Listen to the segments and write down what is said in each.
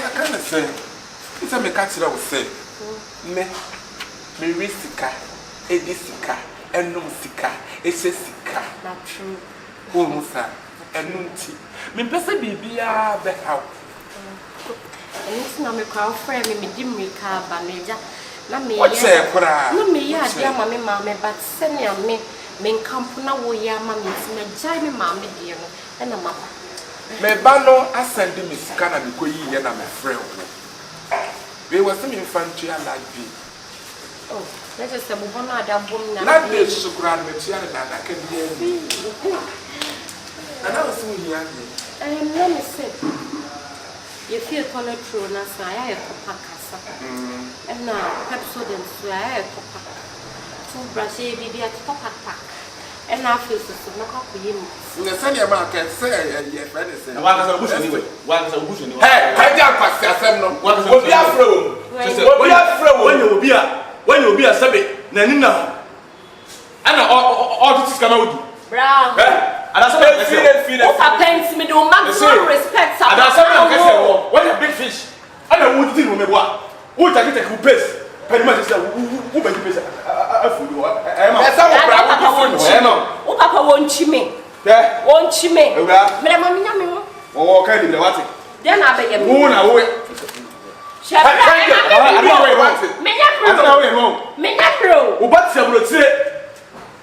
can't say. It's a mechanical will say. Me risika, edisika, and no sika, it's a sika. Not true. Almost and nunti. Me person be a back out. And it's not a crowd frame, me dimmy car, Baneja. What's a cry? No, me, ya, dear mammy, but send me, men campuna, wo ya mammy, me jimmy mammy, dear, and a mama. Me bano, I send him his can and go ye and I'm a friend. There was some infantry like me. Oh, let us have one other woman. Not this so grand material and I can hear me. And I was soon young. Let me say, you feel color true, and I have a casa. And now, Pepsodent, so I have a two brushy baby at Papa Pack. And I feel so knock up with him. The senior man can say, yes, medicine. One is a bush anyway. One is a bush anyway. Hey, I can't pass the assembly. What is when you be a subject, Nanina. And all this is coming out. Brown. And that's what I feel. Papa paints me, do maximum respect. And that's what a big fish. And I would think, what I get a good place. Pretty much, who make you pay? Papa won't you me? Won't you me? Madame, oh, can't you watch it? Then I beg you.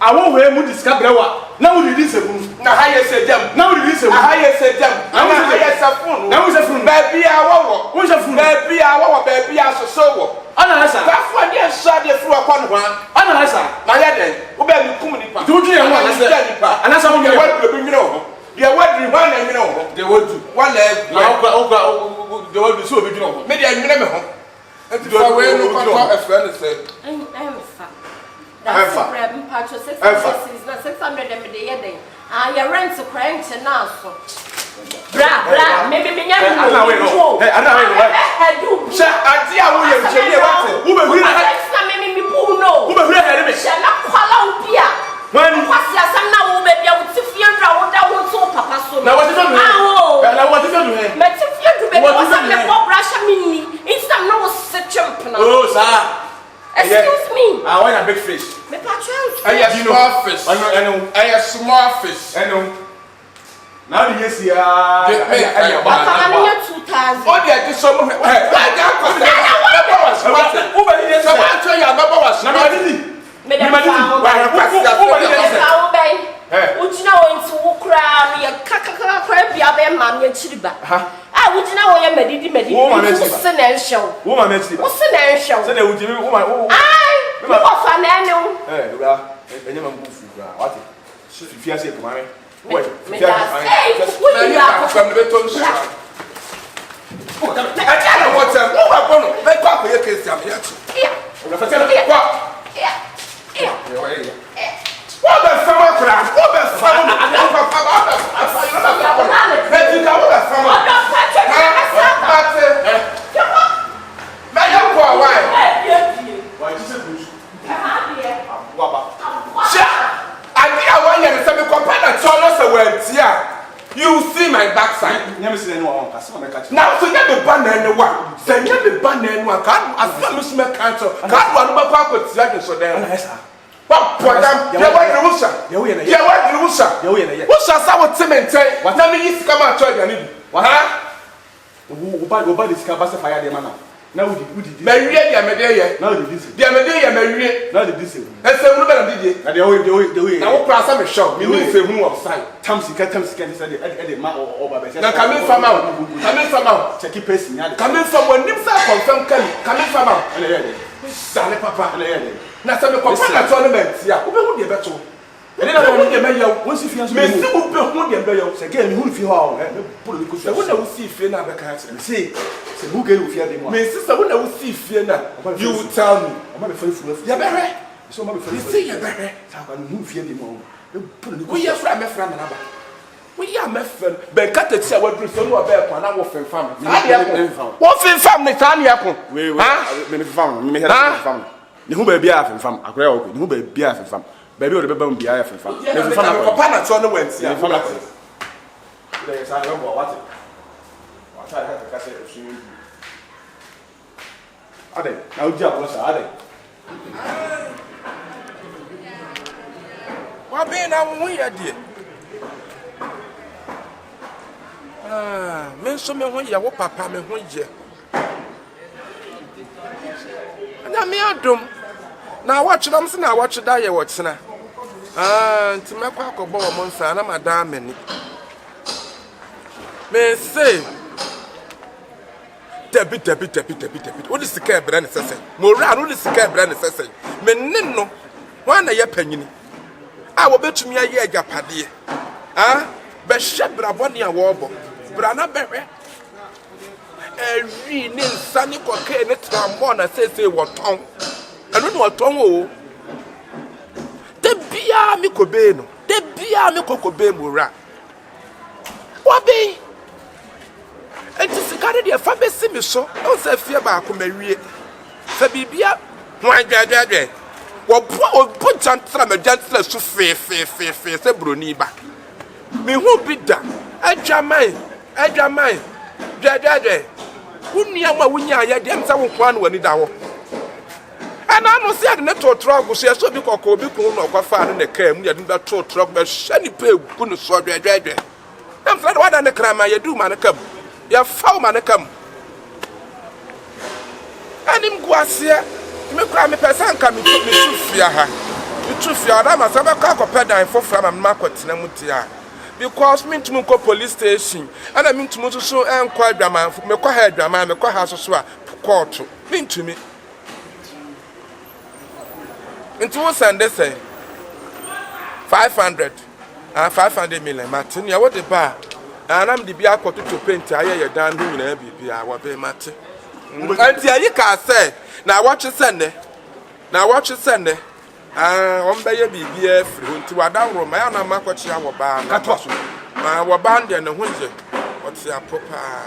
I won't wear mood discover. Now we release a room. Now, I said them. Now we release a room. I said them. Now we a phone. Now we a phone. Baby, I want. Who's a phone? Baby, I want. Baby, I so. Anasa. That's why they shot the through upon one. Anasa. My head. Who better come in? Do you want to say? And that's how we want to bring it over. They are wondering one and you know. They will do. One leg. They will be so big. Maybe I remember home. And if I wear no control, a friend said, I'm fat. That's a bread and patch of 600 a day. Ah, your rent's a crank to now. Bra, maybe me. I know. I do. I dear William, who will me puno. Who will be shall not call out here. When what's your son now? Maybe I would see you down so papa so. Now what is it? What is it? But if you do be what is the poor brush mini, it's not no such champion. Oh, sir. Excuse me. I want a big fish. Me patrol. I have small fish. I know. I have small fish. I know. Now the yes, yeah. I 2,000. Oh, yeah, this summer. Hey, I can't come down. Who made it? Someone tell you about us. Nobody. Would you know into Ukraine? A caca crabby, I am mammy and chiliba. I would know I am a diddy woman. Show. What's the name show? So they would do woman. I was an annual. Eh, well, and you move. What? If you say, Mammy. Wait, from the beton shop. I can't know what's up. Oh, I'm going to make up your case. I'm here. What the summer craft? What the summer? You see my backside. Never seen anyone. Now, so you have a banner and one. Send you the banner and one. Can't as much cancer. Can't one of my pockets like so there. What for them? You want the Russia? You want the Russia? What's our cement? What time is come out to you? What? Who buy this car? Fire the man. Now we did. Marry ya, Medea. Now the diesel. The Medea, Marry. Now the diesel. And so we better did it. And the way. Now, what price I'm a shop? You will say who outside. Tamsi said the man or now coming from out. Check it pace. Coming from when Nimsa confirm coming from out. Sally Papa. Now, some company tournament. Yeah, who will be a better? And then I want to get once if you ask me, who will be a better again? Who if you are because I will see if you're not a cancer and say, who can you fear the one? My sister, when I will see if you're not, you will tell me. I'm not afraid for you. You're so much for you. See, you're better. How can you fear the one? We are from a friend. We are my friend. But cut it, say what you so about when I was in family. What in family? Tanya, we were family. Who may be half and fam, a crowd, who may be half and fam. Baby, or the baby be half and fam. There's a family on the Wednesday. Yes, I remember what it. ka se swimming pool ade na o dia bosa ade wa be na wo ye de me so me ho ye wo papa me ho ye na me adom na watchedam se na watcheda ye wo tsena nti mekwa akọbọ wo nsa na madam mani me say debi what is the care brand sese mo ra no is the care brand sese me ninno wan na ye panyini a wo betumi aye agapade be hye brabo ne a wo bo bra na behwe wi ni nsa ni koke ne trambo na sese wo ton anu no ton o de bia mi kobe no de bia mi kokobe mo ra wabi enti sikare de fa besi mi so o se fie ba ko mawie fa bibia ho adwadwadwe wo bo jantra ma jantra su fe se broni ba mi hu bi da adwaman dwadwadwe unia ma wunya ya dem sa wo kwa no wani da wo ana no se ade ne totro go so so bi kokko bi kun no kwafa no ne ka mu ya dum da totro ba hye ni pe gu no so dwadwadwe dem sa de wada ne krama ya du ma ne kam ya faw ma ne kam anim guase me kra me pesa nka me tufia ha me tufia da ma sa ba ka kopedan fofra ma ma kwatena mutia because me ntum ko police station ana me ntum so enko adwaman me kwa ha adwaman me kwa ha so a court me ntumi nti wo sende say 500 million martin ya what the bar anam di bia akoto to paint aye ye dan hu nyina bibia wa be mate anti ayi ka say na watch sende on be ye bibia free nti wada woro ma ya na makochi awo ba kato so ma wo ba ndie ne hunje oti apopa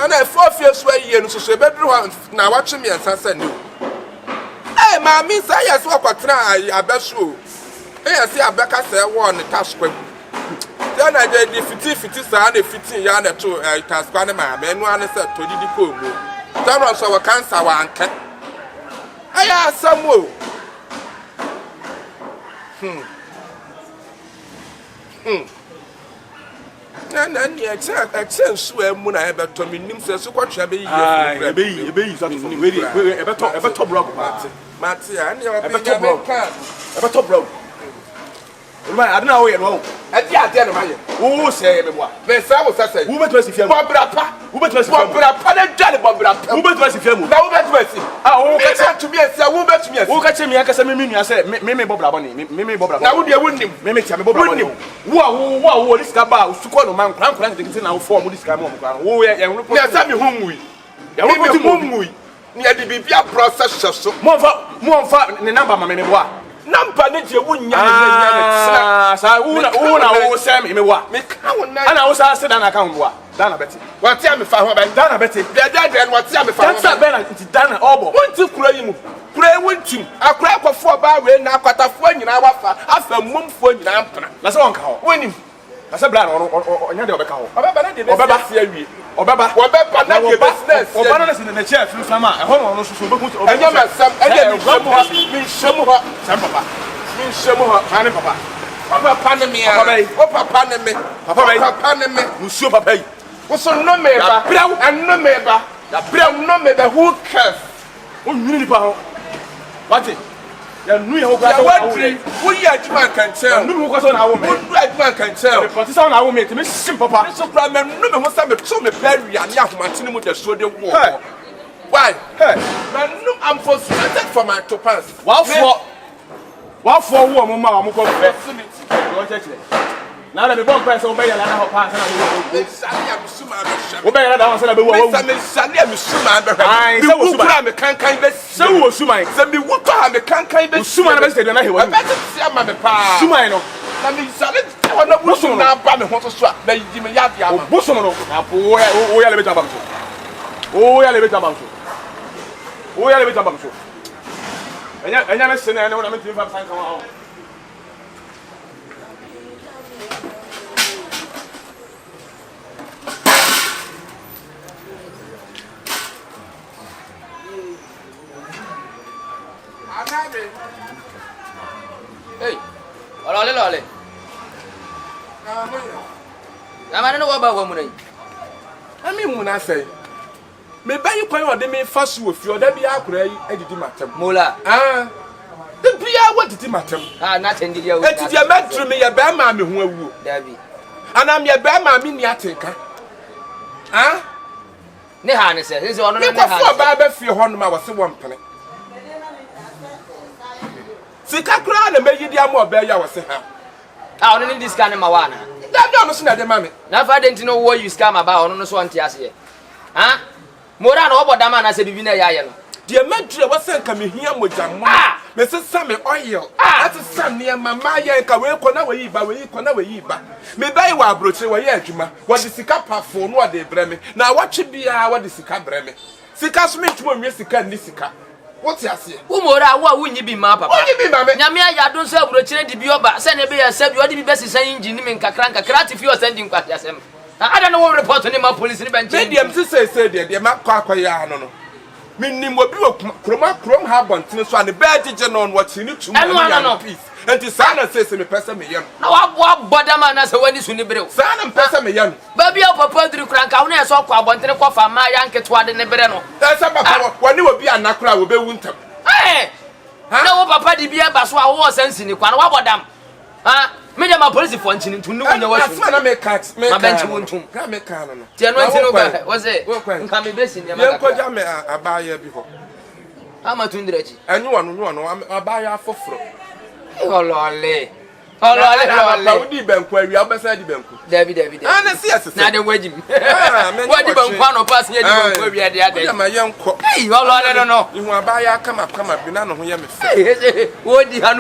na fofie so ayi no so be dru na watch me ansa sende eh ma mi say yes wakotena abeso yes abeka say won taskwa then I did 50 sa na 15 ya na to taskwa ne ma me no ane say to didi ko mu then so we cancer wa anka aya samuo na ni a chance we mu na e beto me nim se so kwatwa be yi e be yi so to we e beto block mate ya ni wa be beto block Right, I don't know where no. Ati ati na maye. Wo say me boa. Be say wo say. Wo betu asi fiam. Bobrapa. Wo betu asi fiam. Bobrapa na dwale bobrapa. Wo betu asi fiam. Na wo betu asi. Ah, wo ka che to me asi, wo betu me asi. Wo ka che me aka say me nua say me bobraba ni. Me bobraba. Na wo de wonnim. Me tia me bobraba ni. Wo this ka ba suko no man kran de na wo form this ka mo kran. Wo ye nrupo. Na say me humui. Ya wo betu humui. Ni ade bibia process so. Mo fa ne number ma me boa. Number ne je wunya ne sa wo say me wa me ka wona ana wo sa se da na ka wo da na beti what am fa ho ba da na beti da what am fa ho ba da na nti da na obo wonti kura yi mu kura wontim akura akofo ba we na akwatafo nyina wafa afa mmomfo nyina ampra na se wonka ho wonim na se bla na onya de obeka ho obeba na de obeba se awie obeba na de business obeba na se na chair fim fam a ho no so so obeku enya masam enya mi shemu ho sam papa min shemu ho ani papa papa ne me papa ne me papa ne me musuo papa yi wo so no me ba no me ba no me ba who cares o nwini nipa ho wate ya nu ya ho kwa wo ya adwuma kan tell nu ho kwa so na wo me wo adwuma kan tell me poti so na wo me te me sim papa so pra me nu me ho sa me to me peri ani ahomantene mu de so de wo why man no I'm frustrated for my topaz wa for wo mo ma mo ko fe wo cheche na me bon pa se wo be ya na ho pa se na me sani amsuma be wo be ya na ho se na be wo me sani amsuma be ai se wo suma me kankan be se wo suma se me wo to ha me kankan be suma na be se na he wo be se ama me pa suma no na me sani na wo suma na ba me ho so a na yi me ya dia ma wo suma no na po wo ya le be tamba so wo ya le be tamba so enya me se na ne me tin fa san kan wa Hey, olole. Amane no ba wo munai. Ami muna say. Me ba yi kwan ode me fasu ofi oda bia akura yi edidi matem. Mola. De bia wadidi matem. Na tendi dia wo. Etidi e metru me ye ba ma me ho awuo. Dabi. Ana me ba ma me ni ateka. Ne ha ne se ono ne ha. Ko ba ba fie ho no ma wo se wo mpene. Sika kura na meyidi am oba ya wo se ha. Ono ni diska ne ma wa na. Da do no so na de ma me. Na fa de ntino wo you scam aba ono no so nte ase. Mora na obodama na se bibi na ya ye no. De madure wo se nka me hia mogyamu. Me se me oil. That is some near mama ye nka we ko na we yi ba me bai wa Abrokyirefoɔ we ye adwuma. Wo de sika pafo no de brɛ me. Na watwe bia wo de sika brɛ me. Sika so me ntimo nwe sika ni sika. What you say? Umora wo wunyi bi ma papa. Wunyi bi ma me. Nyame ayado so Abrokyirefoɔ di bi oba se ne be ya sabi odi bi besi san engine mi nkakra ti fi o sending kwati asem. Na ada no wo report ni ma police ni bench. Say dem say de ma akwa no. Minim obi krom ha bontene so ane ba gege no what you need to no peace. And the sana says me person me yam. Na wa bodama na se wani suni brew. Sana person me yam. Ba bia papa duru kranka wo na so kwa bontene kwa fa ma ya nketo ade ne bre no. Esa papa woni obi anakora wo be wuntam. Na wo papa di bia ba so a wo sense ni kwa na wa bodam. Me dem police for ntini tunu wunya wa su. Na me cat me bench wontum. Ka me kan no. Ti eno ntino ba wo se nka me besi ni ma. Yen ko ja me abaya bi ho. AMATUNDRA ji. Anyu wano abaya afoforo. Olole. Ba wudi benku awia obesa di benku. David. Na see asese. Na de wajim. Wadi benku ano pass ye di benku awia de ade. Ya ma yenko. Hey, olole no. Ihu abaya kama bi na no ho ye me fe. Wodi ha.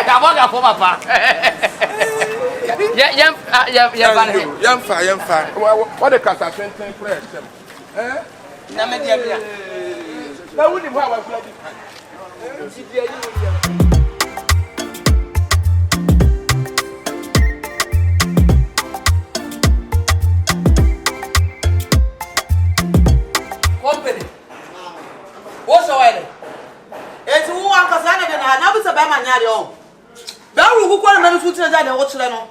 Da boga fo papa. Yemfa. What the kasa 20 fresh. Na me dia bia. Na wudi ho awa kula di. Company. What's the weather? It's who I'm concerned and I never said by my yard. Baru who call a man who tells that and what's the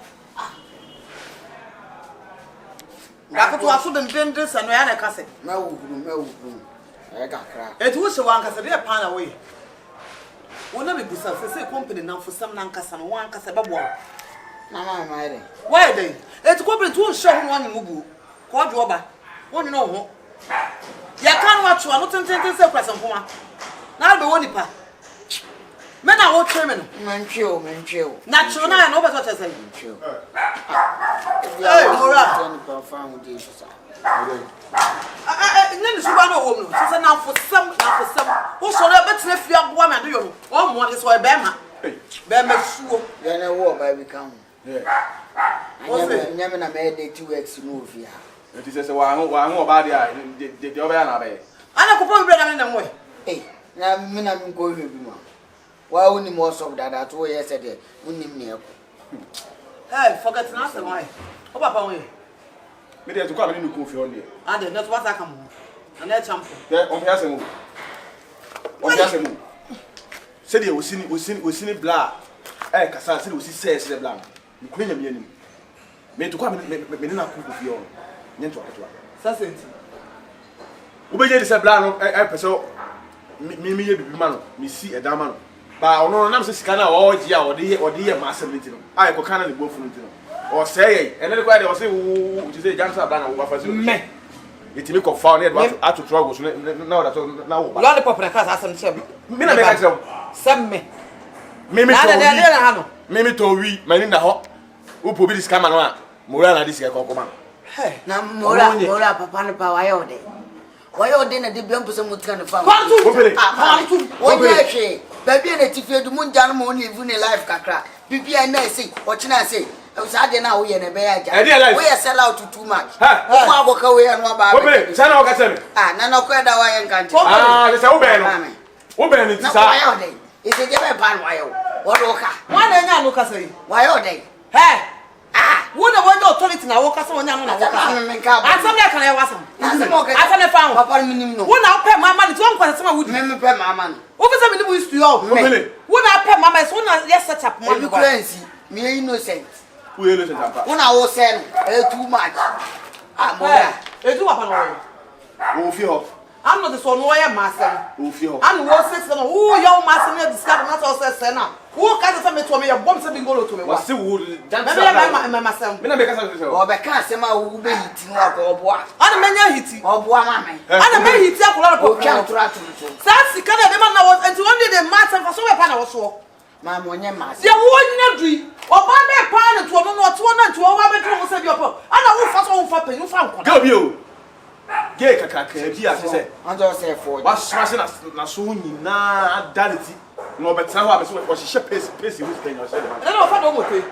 Dako to aso dem dendres anu ya na kase. Ma wuguru. E ga kra. Et wo se wan kase dey pan away. Wo na be busa say company na fosam na nkasa no wan kase babo. Na ma ire. Why dey? Et company to show ho wan mubu. Ko dwo ba. Woni no ho. Ya kan wa to anu tenten say kwasam poma. Na be woni pa. Me na wo treme no. Mentweo. Na chiro na no be so tese. Mentweo. Hey, Mora. Nene suba no wo no. Se na fosam. Wo so na betene fia boa me do yo no. O mo de so e be ma. Be ma suo. Ya na wo ba bi kan. Yeah. Nyame na me de 2x no ofia. It is say wa ho ba dia de oba na be. Ana ko po bi na me mo. Na me na me ko hwe bi ma. Wa woni mo so dada to ye se de wonim ne ko. Hey, forget na say why. O papa we. Me de to kwa me ni CONFION de. Ade, that's what I come. Na champion. Yeah, on pia se mu. Se de osini bla. Kasa se de osi se bla. Me kwenya me anim. Me to kwa me na CONFION. Nyento aketwa. Sasenti. Ubeje de se bla no peso me ye bibi ma no. Me si edama no. Ba ono na se sika na o ji a ode ye ma asem no. Ai ko kana ne bofu no. O say ene de kwa de o say wo ti say jansa bla na wo ba fa Me. Yetimi ko fa na e atu trouble so na o da to na wo ba. Lollipop na class asem che. Me na me ka tell. Sem me. Me to Na na ha no. me to wi mani na ho. Wo po bi dis kama no a. Mora na dis ka ko ma. Hey. Na mora papa ne pa wa ye ode. Wa ye ode na de biam pese mutka ne fa. Kwantu. Kwantu. Wo ye hwe. Ba bi na tifie du mu nja no mo ne evu ne life kakra. Bibia na say, o china say. Usade na wo ye na be ya ja. Wo ye sell out too much. Wo ma aboka we ya no ba. Wo be say na wo ka say me. Na no ko da wa ye nkanti. They say wo be no. Wo be ni ti sa. Na wa ye ode. Ise je be pan wa ye wo. Wo do ka. Wa na nya no ka say. Wa ye ode. Hey. Wona wona authority na wo kasa wonya no na wo kasa. Asam ya kan ya wasam. Asam ne fa ho. Papa minim no. Wona pe mama ne won kwasa ma wudi. Me pe mama no. Wo fesa me ni bu istu yo. Wona pe mama so wona ya set up man. Me currency. Me innocent. Who innocent papa? Wona wo say no. Too much. Moya. Edu papa no. Wo fi ho. I'm not the son who I am master. Wo fi ho. And wo say no. Who your master me discard not all say na. Who can say me to me your bomb say bingo to me. Wa se wo dance. Me myself. Me na be kasa so. O be kan se ma wo be hiti no oboa. Ana menya hiti. Oboa ma me. Ana me hiti akola O twa tura tu. Sa sika na dem na wo enti one day the matter for so we pa na wo so. Ma mo nye ma. Ye wo nya dui. Oba be pa na to no no to na to wa be to wo se bi opo. Ana wo fa so wo fa pe wo fa nkoda. Go bi o. Ge kakaka bi a se. Anjo say for. Wa swase na so nyina adality. No betra ho abeso wo hye pesi wo sika nya so. Na no fa do mo pe.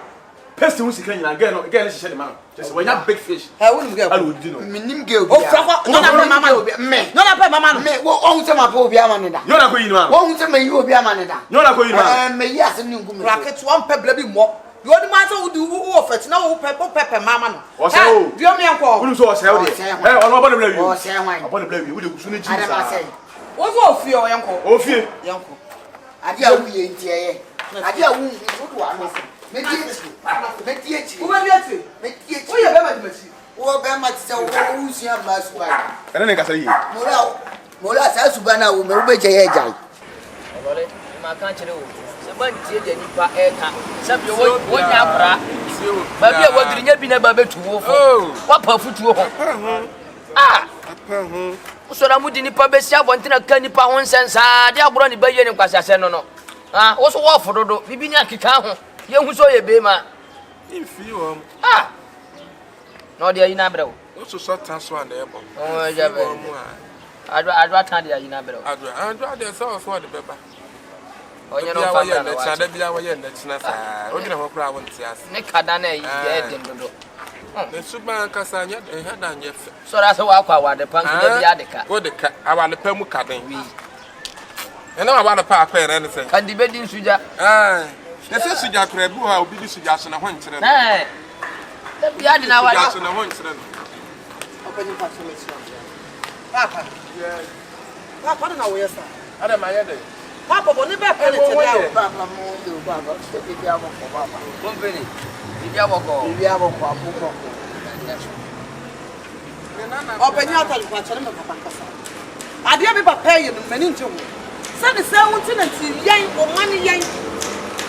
Pesi wo sika nya ge no hye de man. Just when you big fish. Wo nim ge. Alu di no. Minim ge obi. O fra ko no na pe mama no. Me. No na pe mama no. Me wo on se ma pe obi ama ne da. Yo na ko yin ma. Wo se me yi obi ama ne da. Yo na ko yin ma. Me yi ase ni ngum. Bracket one pe bla bi mo. You only matter who do who offer na who pepper mama no. O se o. Do me enko. Wonu so o se o de. Ono obo na bla wi. O se hwan. Obo na bla wi. Wo de kusu ni ji Ada ma sa. say. Wo so ofie o yenko. Ofie. Yenko. Ade a wu ye ntie ye. Ade a wu wo ano. Me die echi. Wo ba bi ati. Me die echi. Wo ye be ma di machi. Wo be ma ti se wo usia ma su ba. Ene ne kasa yi. Mola sa su ba na wo me wo be je ye jai. Olole, ma kan kire wo. Se ban tie de nipa eka. Se bi wo nya bra. Ba bi e wodirinya bi na ba betu wo fo. Wa pa futuo ho. Apa ho. Usora mu di nipa be sia bontina ka nipa ho nsensa de abro ni ba ye ni kwasiase no no. Wo so wo fododo bibi ni akeka ho. Ye hu so ye be ma. Infi wo. No de ayina brɛ wo. Wo so so tan so ana ebo. Oh ja be. Adwa tan de ayina brɛ wo. Adwa de so de beba. Onye no fa na chada bia wo ye na china sa. O gina ho kra wo ntiase. Ne kada na yi de den dodo. Ne suba kasa nya ha da nya fe. So ra se wa kwa wa de pan de bia de ka. Wo de ka awale pa mu kaden wi. Ena awale pa akwa ere ne se. Kan di be din suja. Ne se suja kra bu ha obi di suja so na ho nkyere. Da bia de na wa. Suja so na ho nkyere. Open pa so let's Papa. Yeah. Papa na wo yesa. Ada ma ye de. Papa bo ne be pe ne te da. Papa mo do baba. Se bi dia mo ko baba. Company. Bibi aboko. Bi dia mo ko abuko. Open your tell kwa chere me papa nkasa. Ade be papa ye no mani nche ho. Se ne se wonti na ti yen o mani yen.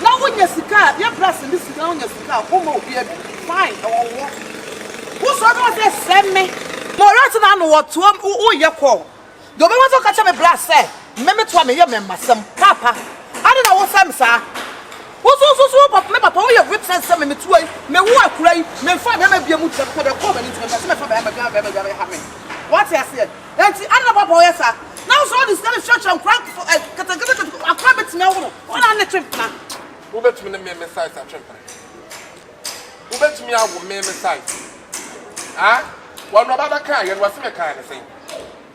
Na wonya sika, ya press ni sika wonya sika, ko ma obi abi. Fine, e wo. Wo so do say seme. Mo right na no wo to wo ye ko. Do be want to catch me blast say. Meme to me ye me masam papa. Ade na wo sam sa. Wo so papa me papa wo ye whip sense me to ai. Me wo akura yi, me fa me bia mu tse ko be ko be ni tse me fa be ha me. What you say? Enti ade papa wo ye sa. Now so this kind of church and crank for akwa betime wo. Wona na trip na. Wo betumi ne me site atwempere. Wo betumi awo me site. Wo no baba kan ye no wase me kan ne sen.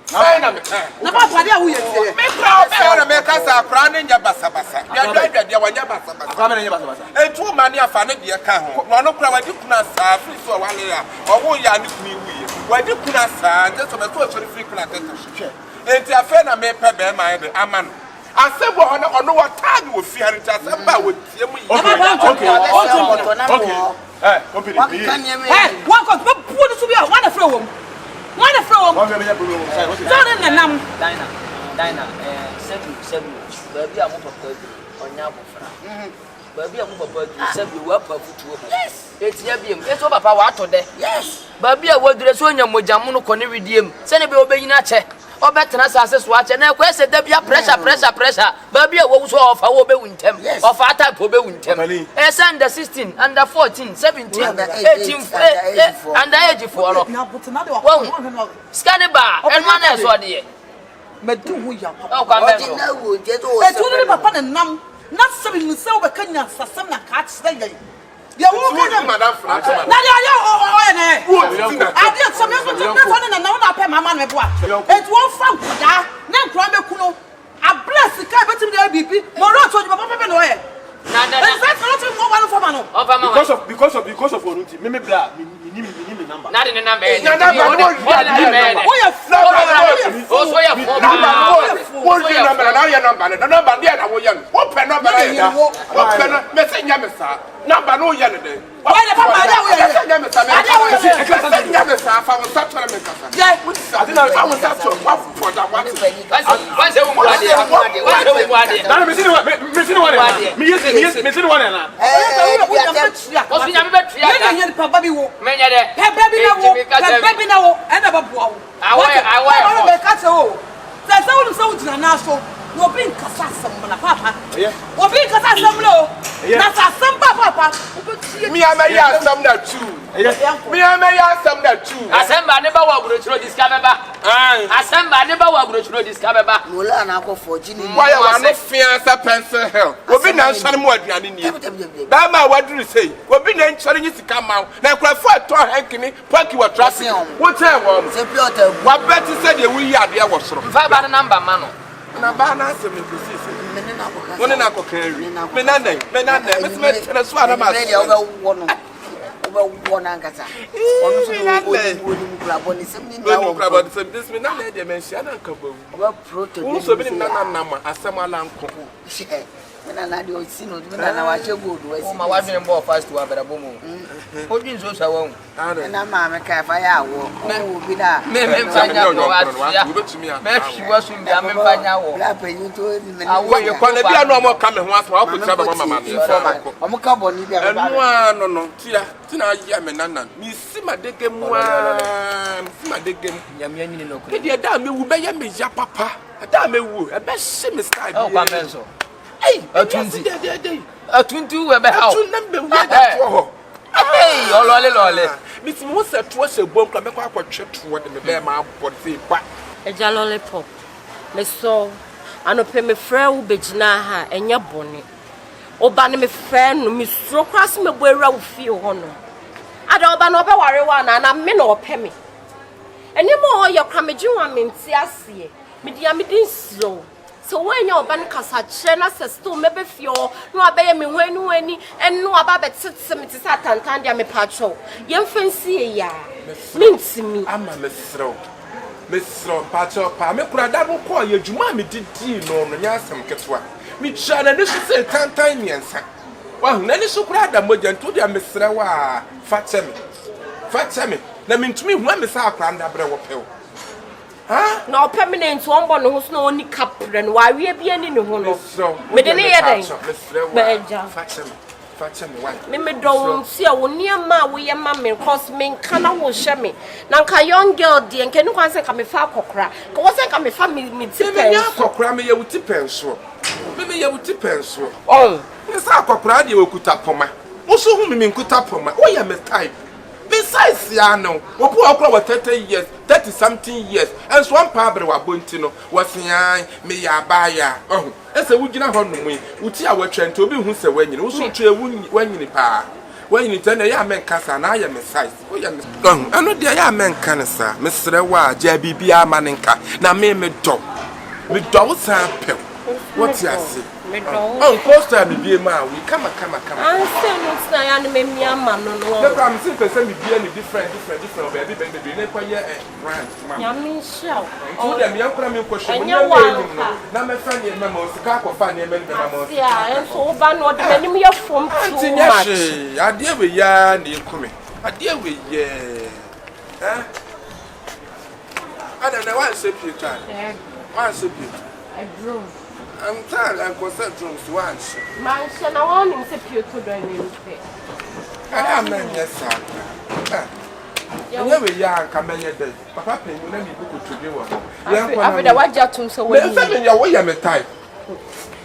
Sai na me kan. Na papa dia wo ye tie. Me pra be na me kasa pra ne nya basa. Ya dwa wanya basa. Kwa me ne nya basa. Entu ma ne afa ne de ka ho. No no kra wadi kuna sa free so wale ya. Owo ya ne kuni wi. Wadi kuna sa nje so be so sorry free kuna tete hwe. Enti afa na me pe be ma de amano. Asebo ono wa tag wo fi hari ta samba wo tie mu yi. Okay. Company. One ko pu ni so bia one na frɛ wo. One na frɛ wo. One me nya problem. Don't na nam. Dina sebi baby a mo papa bi onya bofra. Baby a mo papa bi sebi wa pa futuo. Yes. Etia biem. Eso papa wa to de. Yes. Baby a wodure so onya mojamu no kone widiem. Se ne be obeyina che. Obetena sase so ache na kwese da bia pressure. Baby a wo so ofa wo be wuntem. Ofa type wo be wuntem. Send the 16 under 14 17 18 under age for no. Na but na de wa. Scan ba enwa na so de. Medu hu ya papa. O kwa me. Na wo je to. E tu ni papa na nam. Na sabi ni se wo be kanya sasam na ka tse ye. Ya wo ka madam Franco. na ya o ye ne. Wo Ade so me so me so na na pe mama me boa. E tu wo fa nkoda na nkro be kuno. A bless ka betim de bibi. Mo ro to papa be no ye. Because of Onuti, me bla, me number. Not in the number. Hey, a 20 we be how? Hey, lolly. Miss Musa was a bomb, come back what church what the bear my body. A jolly pop. Me so, I no pay me friend be jina and your bonnet. O ban me friend, Miss Stroke cross me where I feel honor. I don't ban over worry one and I'm men or pay me. And you more your cramage mean, see, I see. Me dear, me didn't slow. So when your ban casa chena says to maybe few no obey me when and no about sits at Tantandia me patrol. Young fancy ya means me. I'm a Miss Row, Patrol, Pamela, that will call you Jumami did no Yasam Ketwa. Me shall and this is a Tantanian. Well, Nanny so proud that Mojan to their Miss Rawa, Fatsemi. That means to me when Miss Arcanda Brew. No permanent one born who's no only captain and why we be any no so with any other me don't see a near ma we a mammy cause me cana will share me. Nanka young girl dear and can you answer come if I cockra? Cause I come if I me cockra me you tip pencil. Maybe you would tip pencil. Oh, Miss Alcocra, you could tap on my also whom you could tap on my oh, yeah, type. Besides, Yano, what poor 30 years, 30 something years, and Swan Pablo Wabuntino was me ya buyer. Oh, as a wood in a honey, would see our trend to be who say when you also to a wound when you pa. When you turn a young man cast and I am a size. Oh, yeah, I know the young man can, sir, Mr. Wa, JB Maninka, now me dog. With dogs and pill. What's your say? Oh, close to be a man. We come. I say, what's the anime, man? No, I'm simply saying, be any different, baby, never yet. Yummy shell. Oh, them young crime question. Now, my friend, your memos, the car of funny memos. Yeah, and so ban what the enemy of from too much. I dear with ya, near coming. I dear with ye. I don't know why I say Peter. Why I say Peter? I drew. I'm tired and concentrating once. Mansion, I want him to pure to the name. I am yes, sir. You never young come any day. Papa, you never book to do one. After the white jatum, so we're sending your way. I'm a type.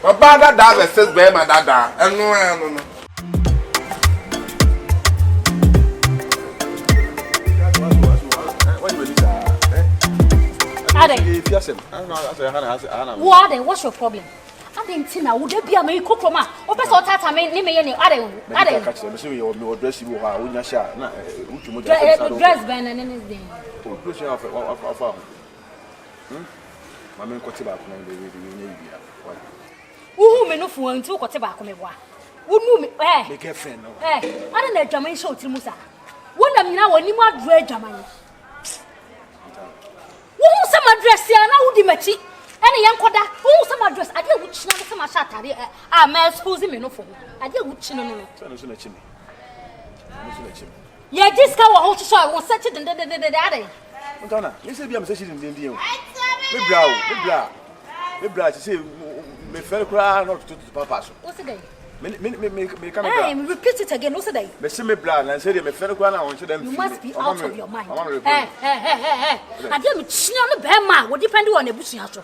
But Bada Dada says, Bear, my dada, and no. What? What's your problem? I didn't think I would be a make cook from my officer. Tata made me any other dress you are when you share. Dress band and anything. My man got back. Who may know for him to got back on me? Wunu me Me girlfriend no. Ana na adwaman show tiri sa. Wona mina wani mu adro adwaman. Wo se madress ya na wudi machi. Ene yenkoda. Wo se madress ade a wuchina se ma sha tare ma expose me no fo. Ade a wuchina no. So na chimi. Ya diska wo ho so wo search de ade. Montana, me say bia me search de o. Me bra say me fere kura not to papa so. What's the Me come back. Me repeat it again. What's the day? Me see me bra na say me fere kura na won them. You must be out of your mind. Hey. I dey me china no be ma, we depend on ebusuan so.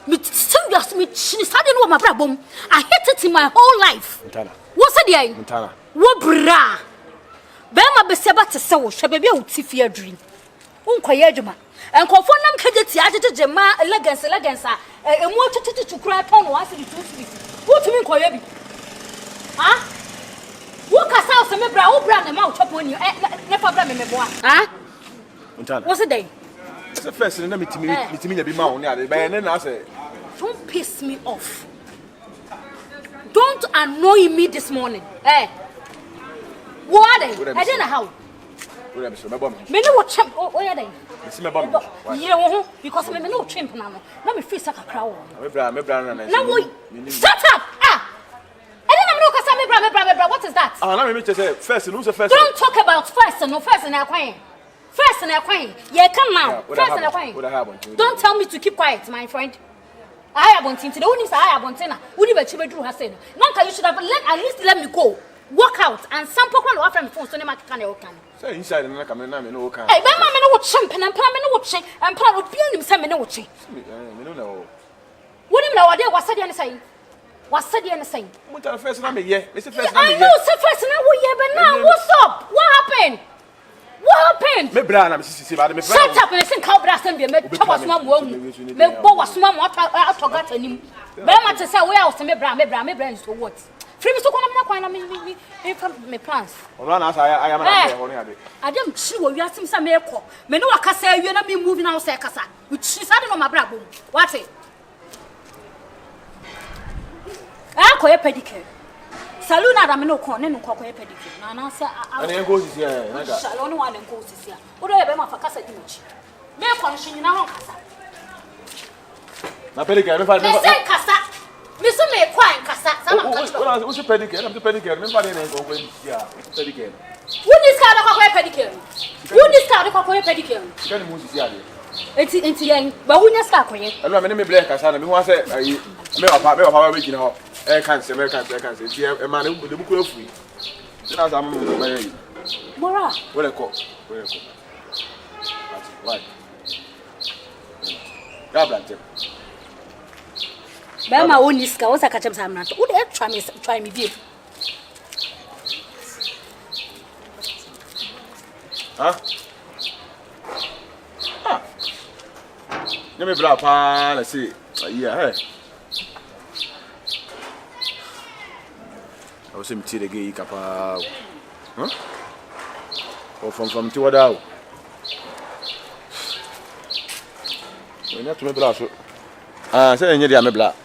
Me serious me chini sade no ma bra bom. I hate it in my whole life. Montana. What's the day? Montana. Wo bra. Be ma be seba te se wo hwe be uti fie dream. Unkoye adwuma. Enkofo nam kageti agegege ma elegance emu tututu kura ton no ase di 250. Wotumi nkoye bi. Ha? Wo kasa o se me bra wo bra na ma wo chopo ni ne fa bra me mebo a. Ha? Montana. What's the day? It's the first na mitimi ya bi ma wo ni ade. Be na say don't piss me off. Don't annoy me this morning. What are they? I don't know how. Me no chimp. Oh yeah they. See me bomb. Yeah, because me no chimp na no. Na me face aka kra wo. Me bra na na. Na wo. Shut up. I don't know kasa me bra. What is that? Na me say first no say first. Don't talk about first no. First na kwan. First na kwan. Yeah, come now. First na kwan. Don't tell me to keep quiet, my friend. I abontin today. Who say I abontin na? Who di be chibedru ha say no. Nanka you should have at least let me go. Walk out and sample kwan wa from phone so ne ma kan e o kan. Say inside na come na me no kan. Hey, be ma me no wo chimp na plan me no wo chi. And plan obi anim say me no wo chi. Me no know. Woni me na wade wasade ne say. Wasade ne say. Montana first na me ye. Me say first na me ye. I know say first na wo ye but now what's up? What happened? What happened? Me bra na me sisi ba me shut up and say cow bra stand be me chwa wasoma mo amu. Me bo wasoma mo atogat anim. Be ma te say we house me bra is so what? Free me so kwana me kwan na me plans. Ono na say I am na be ade. Adem chi wo wiasim say me ekọ. Me ne wakasa awie na me move na say kasa. We chi say no ma bra bom. What it? Koye pedicure. Saluna da me no kon ne no koye pedicure. Na na say ana go sisi ya na ga. Salona wa ne go sisi ya. Wo do ye be ma fa kasa di muchi. Me kon hwe nyina ho kasa. Na pedicure me fa me say kasa. Me so me kwan kasa. Sama kasa. Wo pedicure, na pedicure me fa de ne go ko ya. Pedicure. Who this car da koye pedicure? Who this car da koye pedicure? Kan mu sisi ya de. Enti yen ba wunya ska koye. Elo me ne me black kasa na me ho say ayi me papa be gina ho. Can't say. A man who would be free. That's a man. Mora. What a call. Why? God bless. Bama Uniska was a catch up. Not would try me view. Huh? Let me blah, let's see. Yeah, hey. I was him to the gay capa. Huh? Or from Tiwada. We're not to me black. Say, you're a black.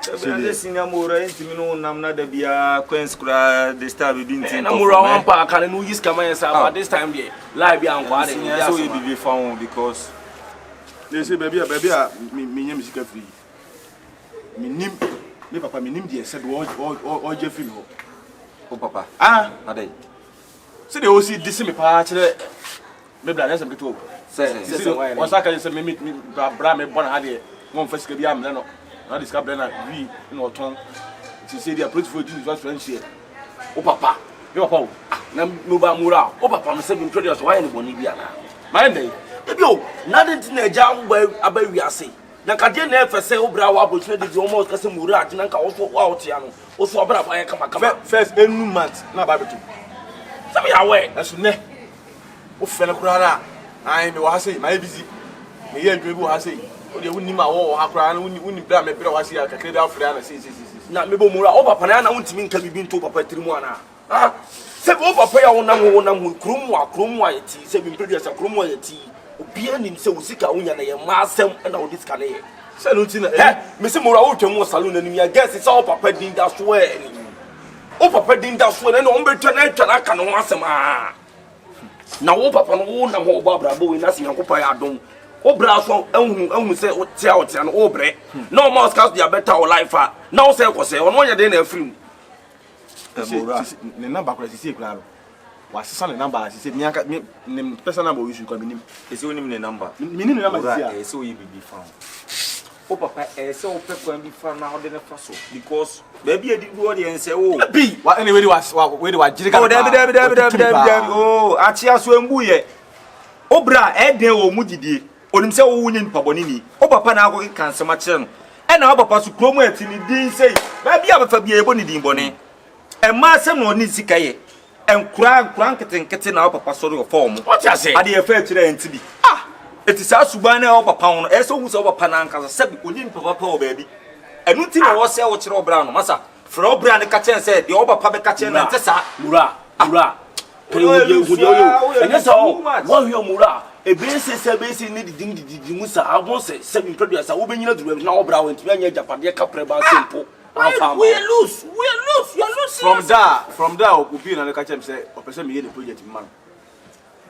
Sinamura, Intimino, Namna, the Bia, Queen's Cra, the star within Namura, Park, and who is coming at this time, dear. Live young one, so you be found because they say, baby, me name is free. Me papa me nim dey said all Jeffrey ho. Oh papa. Ade. See they all see this me pa kire me bra na sem keto. Say why saka say me bra me born ha dey won first ka bi am no. Na this ka bra na we no ton. She say they approach for you just friends here. Oh papa. Me papa o. Na me ba mura. Oh papa me say me introduce why no boni bia na. Mind dey. Baby o, na dey na ja aba wi ase. Na kade na efese obra wa abotwe de omo kase mura ati na nka wo wa otia no wo so obra ba kama first enu month na ba betu sabi ya we asu ne wo fele kura na ai me wa sei my busy me ye adwe bi wa sei o de wuni ma wo ha kura na wuni bra me bra wa sei akakre da afre na sei na me bo mura o papa na wuntimi nka bibi nto papa tirimu ana se bo papa ya wonam krum wa yeti se bi producer krum wa yeti obi anim se usika wonya na ye ma asem na wo disika na ye Say no tina. Me say mura o twem salon na nim ya guess say o papa din da so e. O papa din da so na o betwa na atwa na aka no asem ah. Na wo papa no wo na ho ba brabo we na se yankopa ya adom. O bra so ehun say o tia no o bre. No more scouts dia better o life ah. Na o say ko say ono nya dey na afrim. Mura ne number ko si klaro. Wa sesa ne number si me aka me personal number we should come nim. Ese onim ne number. Me nim ne number si a. Ese oyi bibi fa. O papa ese o pekwan bi fa na o de ne fa so because baby edi do audience o. Bi wa anyway we wa jirika. Oh David. Oh achia so embu ye. Obra eden o mu didie. Onim se wo wunye nipa boni ni. O papa na akọ kan sema kire no. E na o papa so kromo atini din sei. Baby abafa bi e boni din boni. E ma asem no ni sikaye. Enkura nkete na o papa so do form. What you say? Ade e fa kire enti bi. Ah eti sa suban na o papa no. E so hu se o papa na anka sabi oni papa pa o baby. Enu ti na wo se wo kire obra no masa. Fra obra ne ka chen se de o papa be ka chen na enti sa mura. Anya sa wo hwe mura. Ebe se ne didi mu sa abon se sebi producer wo benyina duru na obra wo ntumi anya japade ka preba simple. We lose. You are losing. From there, Obi na ka chem say o pese me ye the project man.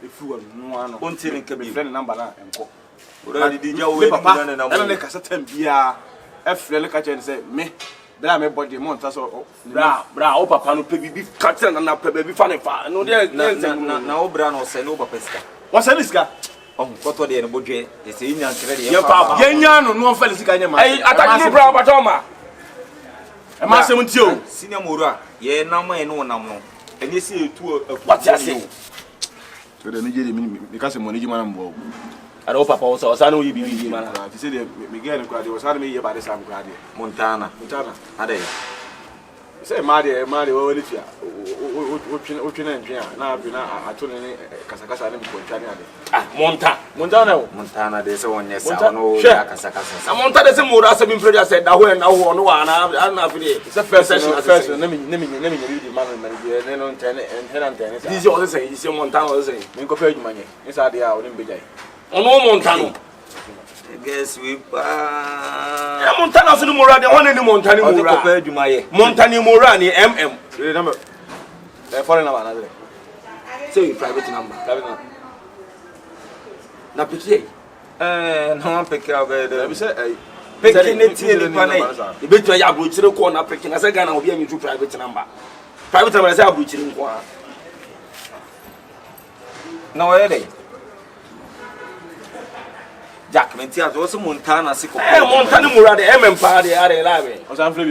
E fu wa no ano. on tele nke bi friend number na enko. Ora di dia we ni na na ka satem bia. E friend ka chem say me bra me body mo nta so bra o papa no pe bibi ka tena na pe bibi fa ne fa. No dey na o bra no se no papa ska. Wa se ska. Oh, koto de no bodwe. E se nya nkere de ye fa. Ye nya no fa sika nya ma. Ai ataki no bra papa ma. E ma se mti o. Senior Mora, ye nam e no nam no. Eni se etu What you say? So de nije me ka se mo nije ma mbo. Ara o papa o sa no yi bibi ma na. Ti se de me get no kwade o sa me ye ba de sam kwade. Montana. Ade. Say ma de o le tia. O twene ntwe a na abi na ato ne kasakasa ne ko ntwane ade. Ah, Montana de se wonye sa no ya kasakasa. Monta de se Mora se bi producer say da ho na ho no wa na afide. It's a first na me di man ne no ntene say. This is say is Montana o say. Me ko fa adwuma nye. Isa de a o ne mbejai. Ono Montana. Guess we pa. Ya Montana so ni Mora de one ni Montana O ko fa Mora. adwuma ye. Montana Mora ni MM. The number. The foreign number na there. Say private number. Na piki. No one pick up Let me say picking it in pane. E betu ya Abrokyirefoɔ ko na piki na say Ghana obi anyi tu private number. Private number say Abrokyirefoɔ ko. No way. Jack menti azo so Montana se ko. Montana Mora de MM pa de are live. o san flip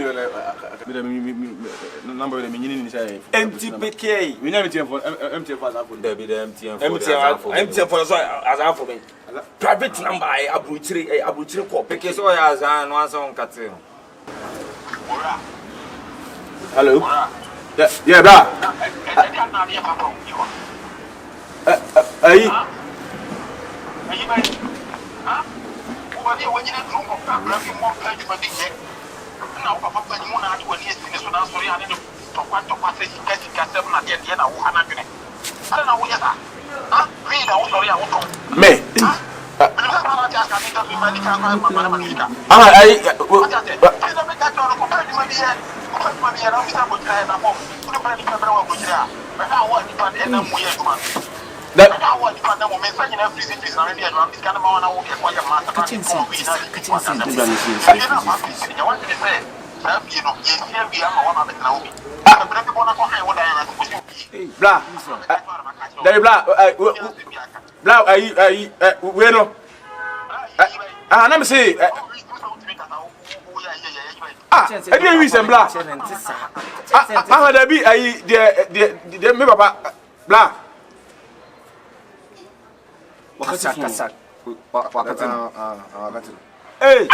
number de minini ni say Empty PK. we never MTN for example MTN for so as for me. Private number Abrokyirefoɔ ko PK so ya azan no ansa on kate no. hello yeah bra we no na me say e dey we sem bla da bi de me baba bla Wakati hey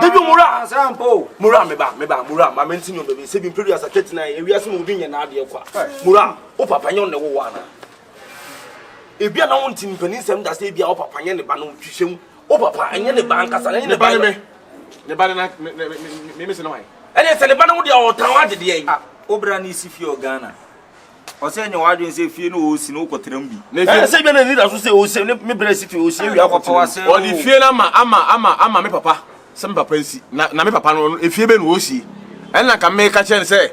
Debi Mora sample Mora me ba mentinyo baby se bi producer 39 e wiase mo bi nya na ade kwa Mora o papa nyon ne wo wa na e bia na won tin panin sem da se bia o papa nya ne ba no twihwem o papa anya ne ba ankasa ne ba ne ba na me se no ai ene se ne ba no de o tan wa de de obra ni si fi Ghana Ose nya wadwen se fie no osi no kotram bi. Na se bi na ni da so se osi me bresi fi osi wi akwa wase. O di fie na ama me papa. Se me papa nsi. Na me papa no efie be no osi. Ena ka me ka che se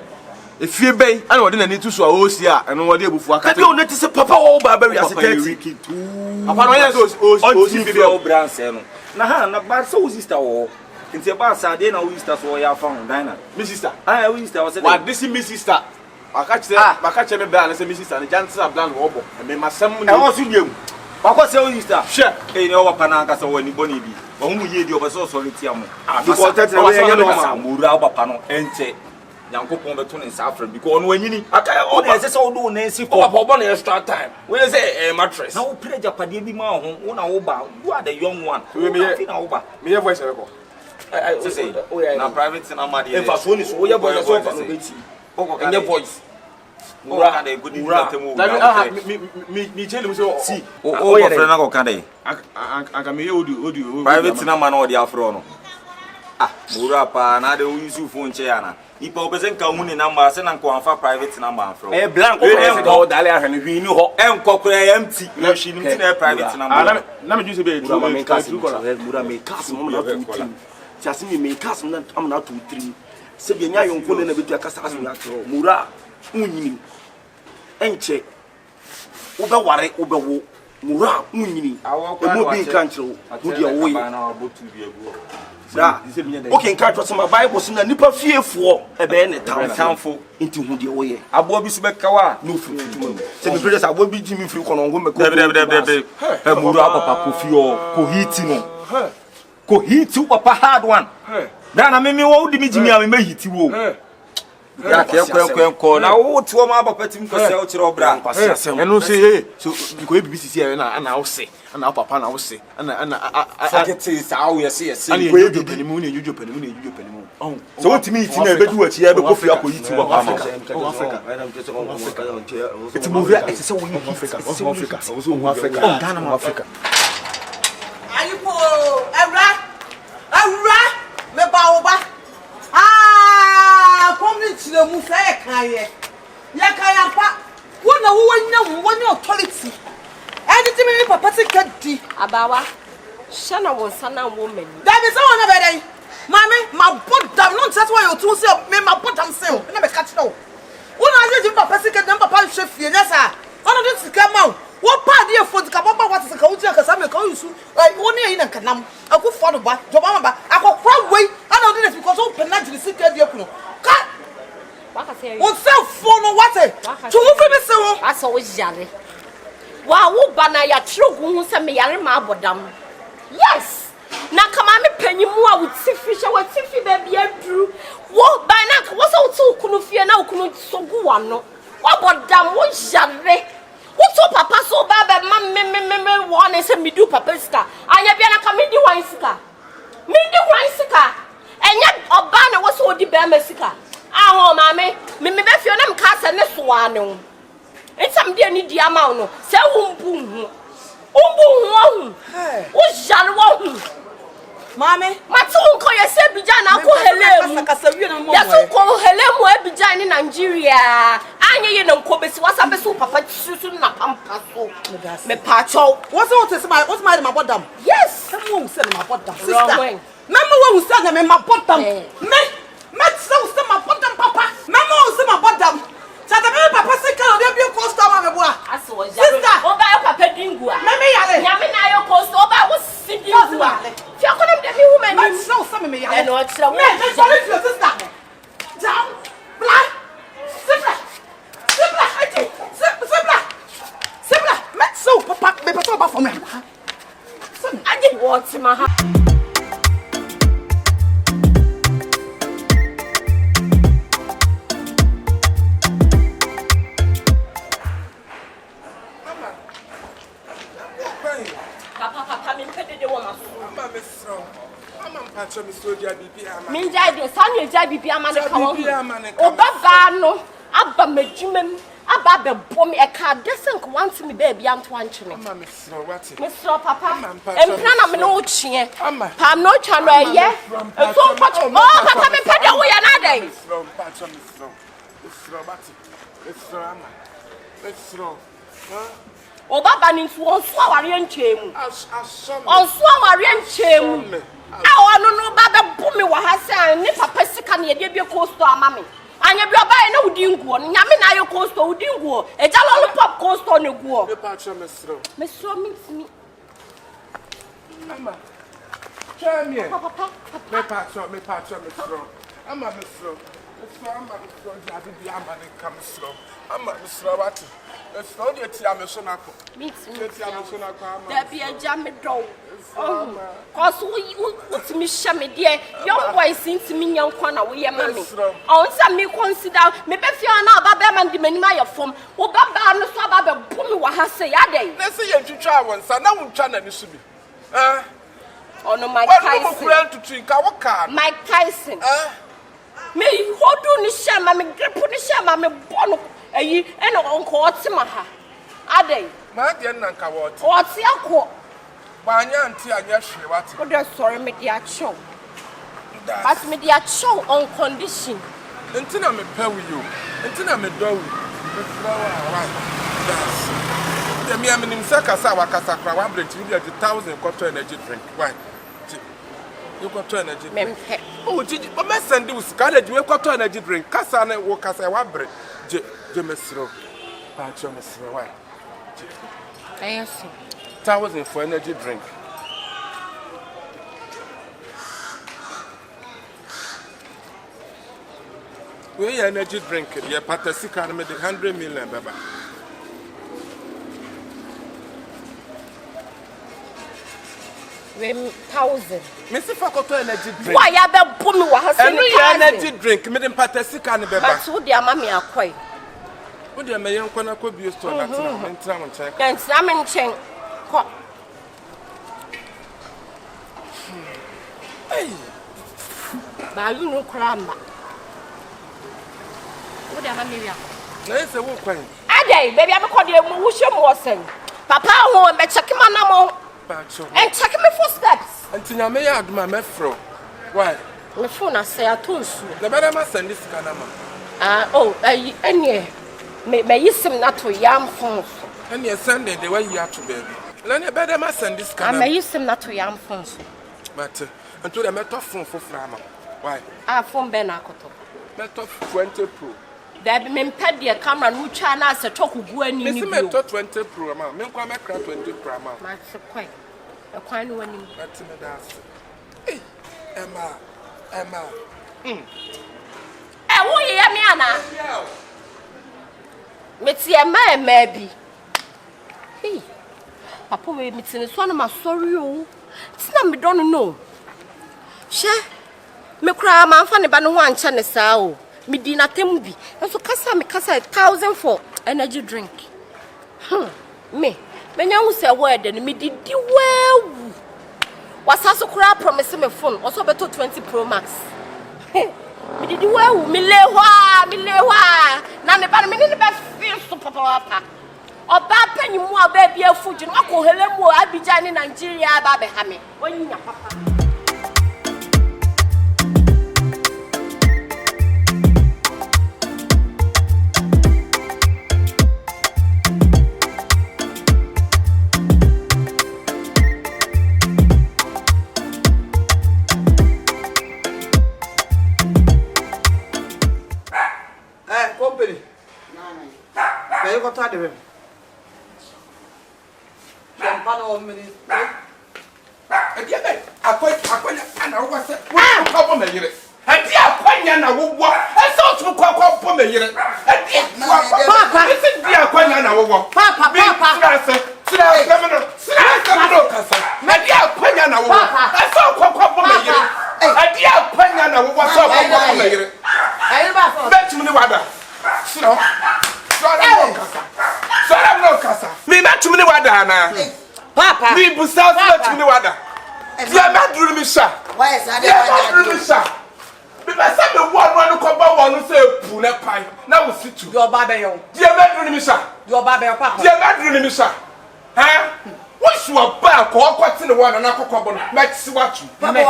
efie be ana wode na ni tu so a osi a eno wode ebufu aka. Ka bi o ne ti se papa wo ba ba wi ase 30. Papa no yen se osi bi o branse no. Na ha na ba so sister wo. Nti ba sa de na wo sister so ya fa hon dina. Me sister. Ah wo sister wo se. Wa disi me sister. Maka me bra na se me sister na jantra blan wo bo. Me masam ni. E wo so diem. Wako se wo sister. Sure. Eh ne wo pa na aka se wo ni boni bi. Wo mu ye di o be so so tia mo. Because tetre we yen no ma. Mura wo pa no ente. Yankopon beto ne nsa afra because ono anyini. Aka o na se se wo do na nsi ko. Papa bo na extra time. We say mattress. Na wo pray japade bi ma ho. Wo na wo ba. You are the young one. We me na wo ba. Me your voice record. Say na private na ma dey. In fact, so ni so your voice so fa no beti. Enye voice. Mura na go ni temu. Me tell you so see. O friend na go kan dey. Aka me odi. Private na ma na o dey afro no. Ah, mura pa na dey use phone che ya na. Ipa obese nka hu ni number se na nko anfa private number afro. Blank o dale ahwe hwi ni ho. Enkokora empty. No shi ni ti na private number. Na me ju se be true mura me cast mo na 2 ti ase me cast mo na am na 2 3 se bi nya yonko na betu akasa aso ya tro mura unyini enche wo be ware wo be wo mura unyini e mo bi kan tro wo dia wo yi okay kan tro some bible so na nipa fiefo e be ne tamfo nti hu dia wo ye abo bi so be kawa no free se me president abo bi jimi free kono ngo me ko e mura papa ko fio ko hiti no ko hiti papa hard one na me wo di mi jimi a me hiti wo ya ke kwen na wo ti o ma papa tim ko se o kire obra eno se so ko BBC na wo se na papa na wo se na sakete sa wo ye se ko e panimu ne yujo panimu so wo ti mi hiti na e bedu achi e be ko fi ako hiti wo papa Africa it's movie it's so we Africa Ghana mo Africa ayipo Evra me ba wo ba community le mu fa ye kan pa wo na wo nya authority anything me papa se kadi abawa hye na wo nsa na wo mani da be se wo na be den mama ma bodam no ntse wo yo tu se me ma bodam se o na me ka kire wo na je papa se kadi papa hwe fie nya sa ono de sika ma wo pa de efo ka papa what se ka wo ti ka sa me ka yusu wo ne yi na kanam akufo do ba joba ba akokra wei ana odi na because wo penalty sika de akuno ka o phone what to move me se wo asa wo jare wa wo ba na ya trogu hu se me yare ma abodam yes na kama me panyimu a wo tifi hye wo tifi ba bia duru wo ba na wo so wo tu kunu fie na okunu sogu wano wo abodam wo jare wo to papa so ba ba me wo na se me du papa sika anya bia na kama di wan sika enya oba na wo so odi ba ma sika aho mame me be fio na mka se ne so ane wo ensam de ani di ama no se wumbu hu wo jare wo hu mame matu nko ye se bija na ko helemu ya so ko helemu e bija ni Nigeria anye ye na nko besi wasa besi papa susu na pampa so me pa cho what's my bodam yes someone say my bodam sister mama wo say na me my bodam me so my bodam papa mama wo say my bodam chata me papa say kan dey be customer me boa aso sister o ba yo papa dingu a me yale nyame na yo customer o ba wo sidingu a fi akonem de me hu mani so say me yale no tira me sorry for sister down black Simple me so papa me papa ba for me I did what in my heart. Papa, me pede de woman. Mama me so. Mama mpacho me so dia bibi ama. Me jai de sanu jai bibi ama ne ka wo. Obaba no aba madwumam aba bebo me e ka desenk want me baby am to anchene. Mama me so what? Me so papa. Empna na me no chie. Pa no twa no eye. E so mpacho. Oh papa me pede wo ya na dai. Mpacho me so. So bati. So ama. Mesro. Obaba ni nso onso aware nchemu. Asom. Onso aware nchemu. A ono no baba bu me wa ha se ni papa sika na ye de bi costo ama me. Anya bi oba na udi nguo. Nyame na ayo costo udi nguo. Eja lollipop costo ne guo. Me pa cho mesro. Mesro me. Ama. Chamie. Papa. Me pa cho mesro. Ama mesro. Mesro ama mesro jadi bi ama ne kam mesro. Ama mesro wati. Mesro de ti ameso na ko. Me ti ameso na ko ama. Da bi eja me do. Cause we me share me there. Young boys since me young corner we ye mami. On say me consider me be feel na baba man di mani ma ye fom. Wo baba no so baba bu me wa ha say ya dey. Na say ye twitwa wonsa na wuntwa na ni so bi. Ono Mike Tyson. Mike Tyson. Me hodu ni share ma me grip ni share ma me bono eyi e no onko otima ha. Adey. Ma de na nka wo oti. Oti akọ. Anya anti anya hwe wate. What do sorry me dia show. But me dia show on condition. Enti na me pa wi yo. Enti na me do wi. Me flower wa. Yes. De me am nim kasa wa kasa kra wa break we dey 1000 quarter energy drink. Why? You quarter energy. Mempe. Oh jiji, o me send you sika na we quarter energy drink. Kasa na wo kasa wa break. Je mesro. Pa cho mesro why? Yes. 1000 for energy drink. We energy drink. Yeah, Patasika made 100 million, baba. We 1,000. Missy Fakoto energy drink. Why ya be bu me wa ha say me energy drink. Made Patasika ne baba. But who dey ama me akwai? Who dey me yen kwana ko bio store na tina. Entra mo check. Entra me nchen. Ko. Hey. Ba you no kramba. Who dey ama me wi akọ? Na ese wo kwan. Adey, baby am ko dey mu wo hwe mo sen. Papa ho me check ma na mo. And check me footsteps. And Tina may add my mefro. Why? My phone, I say, I told you. The better must send this canama. May you seem not to yam phones. And you're Sunday the way you have to be. Then you better must send this canama. May you seem not to yam phones. But until the metal phone for Frama. Why? I phone Benacoto. Metal 20 Pro. There be men ped their camera, no china, as a talk with Gwen. Miss Metal 20 Pro, man. Men come back 20 Pro. That's a quite. A quite one. That's me. That's. Hey, Emma. Who hear me, Anna? Mitzi, Emma, maybe. Hey, Papa, we meet in this one of my sorry. It's not me, don't know. She me cry, man, funny, but no one channel sao. Me dinner tembi. And so kasa 1,000 for energy drink. Me nyawu say word and me did well. Was also cry promise me phone. Also better 20 Pro Max. Me did well. Me lewa. Na me ba me ni be feel so papa. Oba penyi mu aba bia fuji no akohele mu Abidjan ni Nigeria ba be ha me. Onya papa. Company. Pay what I do. Champano minute. Again, I know what's it. What problem is it? I dear Quanya, I will walk. I saw to call for me. Papa, this is dear Quanya, I will walk. Papa, my dear Quanya, I will walk. I saw call for me. I dear Quanya, I will walk. I bet you the water. Me not too many water. Papa, me busa too many water. You not doing me, sir. Why is that? You not doing me, sir. Because I'm the one who come back one who say pune pie. Now we sit you. Your babayo. You not doing me, sir. Your babayo, Papa. You not doing me, sir. Huh? Once you are back, or what's in the one and I come on, let's see what you. Papa,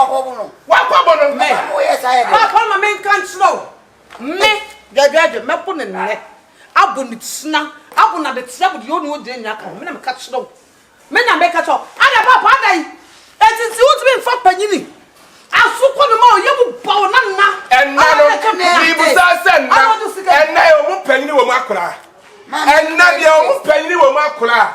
what come on, me? Oh yes, I have. Papa, my man can't slow. Me, the judge, me put in there. Abunitsna, abu na de tiabu de onu de nya ka me na me ka chiro me na me ka cho ada papa dai etiti utimi mfa panyini asukọ no ma oyebu bawo na enna no bi busa sen na enna e mu panyini wo mu akora enna de o mu panyini wo mu akora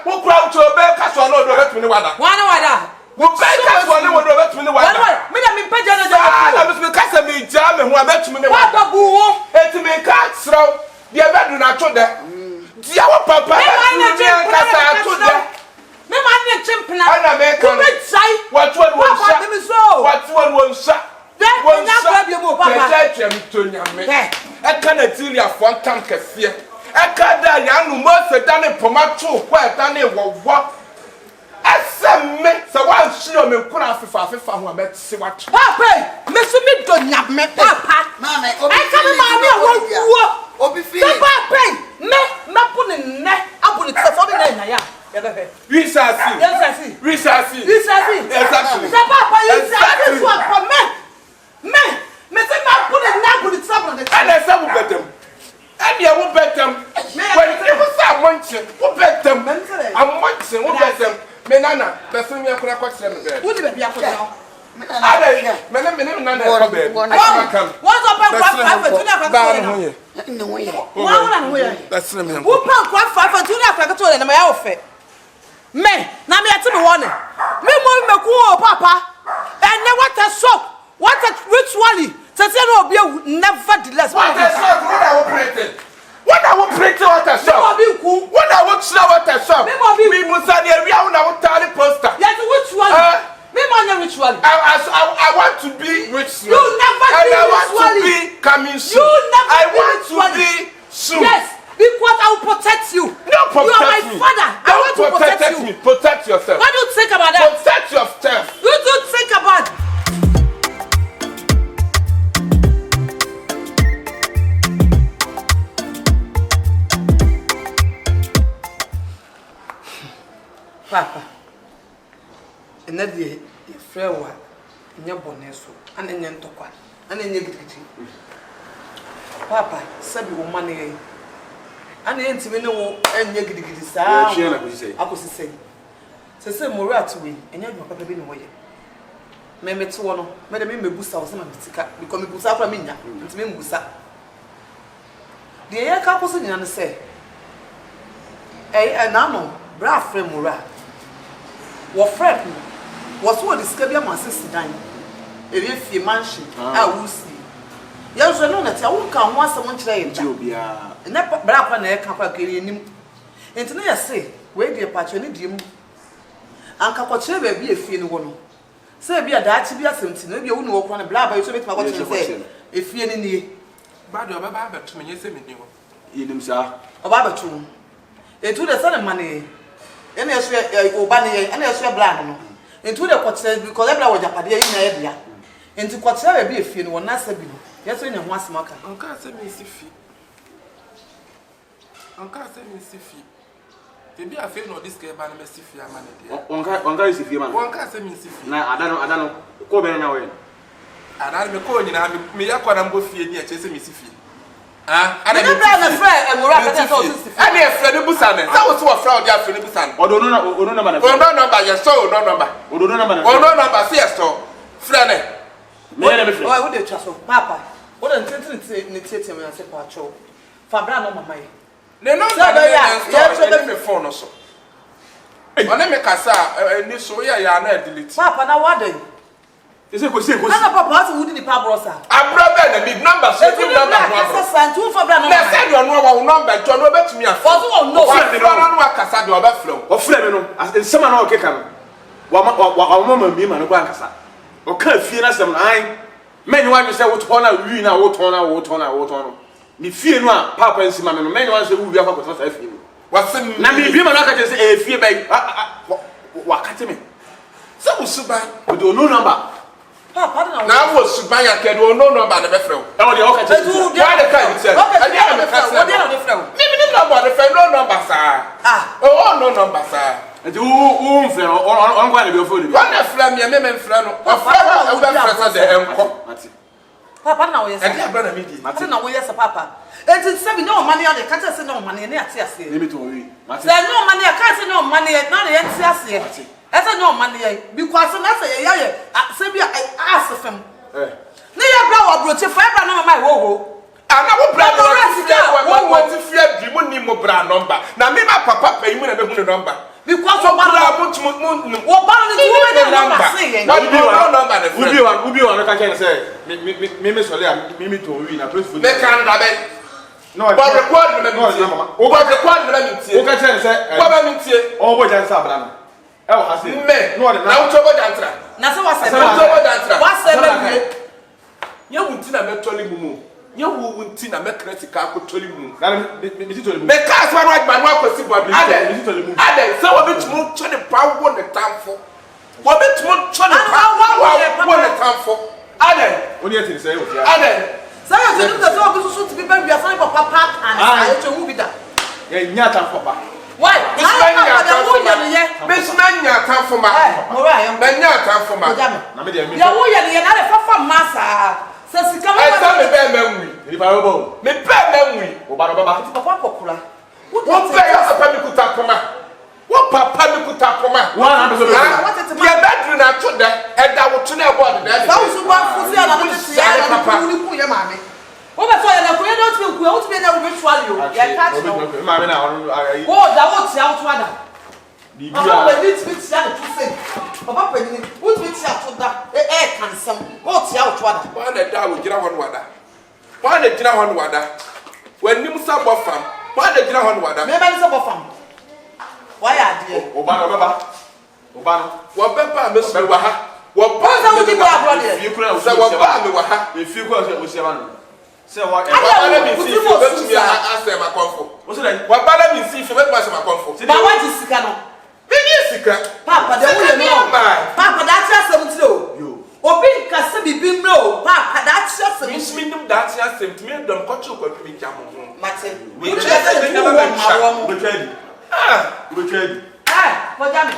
wo kura ucho be ka so no do betumi ni wada wo be ka so no do betumi ni wada me na me paja na na me ka se me ja me ho abetumi ni wada buwo etimi ka sraw de bedu na to de dia wo papa na ka sa to de me ma ne chimpna ana me ka what one won sha won sha bi mo papa twem to nyame e ka na tiria fo ntam kase e ka da ya nu mo se da ne pomato kwa da ne wowo asemme se wan shiro me nkura afefa ho abetse wat papa me so mi do nyame papa mama I ka me ma me wo obi fi papa me pu ne nne abu ne tefo bi na ya we shall see. Exactly. Papa, you say this one for me. Me say ma put it na put it up on the. And I say we bet them. And you will bet them. When you say munching, we bet them. I'm munching, we bet them. Menana, the thing you could have got them there. Who did you have now? Me, na me ati me wone. Me mo me ku o papa. And what a shock. What a ritually. Tete no obi nevertheless. What a shock. What I will pray to what a shock. What I will slow what a shock. Me musa de wi a na wo tali poster. Yes, which one? Me man ritually. I want to be rich. You never be I want to be coming soon. You never I want to be soon. Yes. Because I will protect you. No, protect you are my father. I want to protect you. Protect yourself. What do you think about that? Protect yourself. You do think about. Papa, another friend wa nya boneso ana nya ntokwa ana nya gidigidi. Papa, sabi wo mane ana yentime ne wo enya gidigidi saa akosisei sese morat we enya dwa papa bi ne wo ye me mete wo no me de me mebusa wo se ma bitika because mebusa akora menya ntime mebusa de ye ka koso nyina ne se na no bra frɛ mora wo frɛ wo so wo diska bi ama sesidan ebe fie mansion a wo si ya so no na tia wo ka ho asɛm nkyerɛ ye nta obia na bra kwa na e ka kwa kere nim enti na yɛse we die pacho ne die mu anka kɔkyerɛ ba bi efie ne wo no sɛ bi adaachi bi asɛmti na bi wo ne wo kwa na bra ba so betima kɔkyerɛ sɛ efie ne nie ba de obaba abeto me yese me ni wo yinim sa oba abeto etu de sɛ ne mane ene yeso oba ne ye ene yeso bra no etu de kɔkyerɛ because bra wo japade yi na ye bia enti kɔkyerɛ ba bi efie ne wo na sɛ bi no yeso nya ho asɛmaka anka sɛ me sifi anka sɛ me sifi tebi afi no this ke ba na me sifi amane dia onka sifi man onka sɛ me sifi na adano ko be na we adano me ko nyina me yakɔ na mbo fie ni a kyɛ sɛ me sifi ana me bra na frɛ emura ka sɛ o sifi ana e frɛ ne busa ne sɛ wo so wo frɛ o dia frɛ ne busa ne odo no na odo number yes so odo number say yes so frɛ ne me na me frɛ o wo de twa so papa wo de ntenti ne tietie me na sɛ pa cho fa bra no mama ye ne no na me phone no so ona me kasa ni so ya na delete papa na wa den ese ko ana papa ase wudi ni pa brosa abro be na big number so big number no ase santu fa bra no na say do no wa number jo no betumi afa ozo no no akasa de obafrɛ o frɛ me no nsema na o keka no wa mama mi ma no kwa akasa o ka fie na sɛm an many one say what honor we na what honor ni fie no a papa nsima me no many one say we afa ko sa fie wasim na me bi ma no ka je say fie bai wa ka te me sɛ wo suban o do no number papa na wo suban ya ke do no number na be frɛ wo e o de o ka te why the kind say I dey na frɛ me number de frɛ no number sa oh no number sa enti o mfrɛ on kwa na be ofo de wa na frɛ me frɛ no o frɛ no e be frɛ sa de enko Papa na we yes. E dia bra na me di. Mate na we yes papa. Enti se bi no money dey ka say no money na ate ase. Limit on we. Mate. Say no money ka say no money na na ate ase. Ese no money because na say ye say bi ask fam. Ne ya bra wa broche fa bra na mama ho. Ana wo bra no what if you dream mo ni mo bra number. Na me ma papa pay mu na be hu number. Because of bra mo wo ba ni wo na number say what no number the friend. Ubi wa ka ken say me sole am me to we na place food. Me kan da be. No, but record me no mama. O ba record me na me tie. O ka chen say ko ba me tie. O bo jan sa bra na. E wo ha say. Me. No de na wo chobo dantra. Na se wa se dantra. Wa se me. Ye wunti na me toli mumu. Ye wunti na me kritika ko toli mumu. Na me ti toli mumu. Me ka so na agba no akosi bo abi. Me ti toli mumu. Ade se wo betumu cho ne pa wo ne tamfo. Wo betumu cho ne pa wo ne tamfo. Ade. Oni e tin say o fia. Ade. Say you do the so be so to be baby asan papa park and say you hu bi da. Ye nya tan papa. Why? Miss Manya tamfo ma. Mo ra yo. Manya tamfo ma. Na me de me. Ya wo ye ne na le fafa masa. Se sika ma. Esa me be manwi. Ni pa robo. Me be manwi. O ba baba. Papa kokura. Wo be ya papa mi kuta poma. Wo papa mi kuta poma. Wa na be so. Ya bedru na to da. E da wo to na e board da. Sa wo ba fusi ala na ti ya na ku ni ku ye ma me. Wo be so ya na ku ye no ti ku ya wo ti be na wo be tuale o. Ya catch no. Ma me na wo da wo ti ya wo tuada. Bibia. Papa pe ni ti ti ya tu se. Papa pe ni wo ti ti ya tu da. E kan sam. Wo ti ya wo tuada. Wa na da wo gira ho no wada. Wa na gira ho no wada. Wa nim sa bo fam. Wa na gira ho no wada. Me ba ni sa bo fam. Wa ya de. O ba no baba. O ba no. Wo be pa me so wa ha. Wo ba sa wo ti bo abroad de. Fi kura o se wo ba me wa ha. E fi kura o se ba no. Se wa e ba na mi si fi be tumi ase ma konfo. O se da. Wa ba na mi si fi be tumi ase ma konfo. Ba wa ji sika no. Me ni sika. Papa de wo ye no. Papa da ti asem ti o. Yo. Obi nkasa bibi mro. Papa da ti asem. Mi nim da ti asem ti me dom ko chu ko mi jam ho. Mate. We just say never be sha. O twedi. O twedi. Mo jam.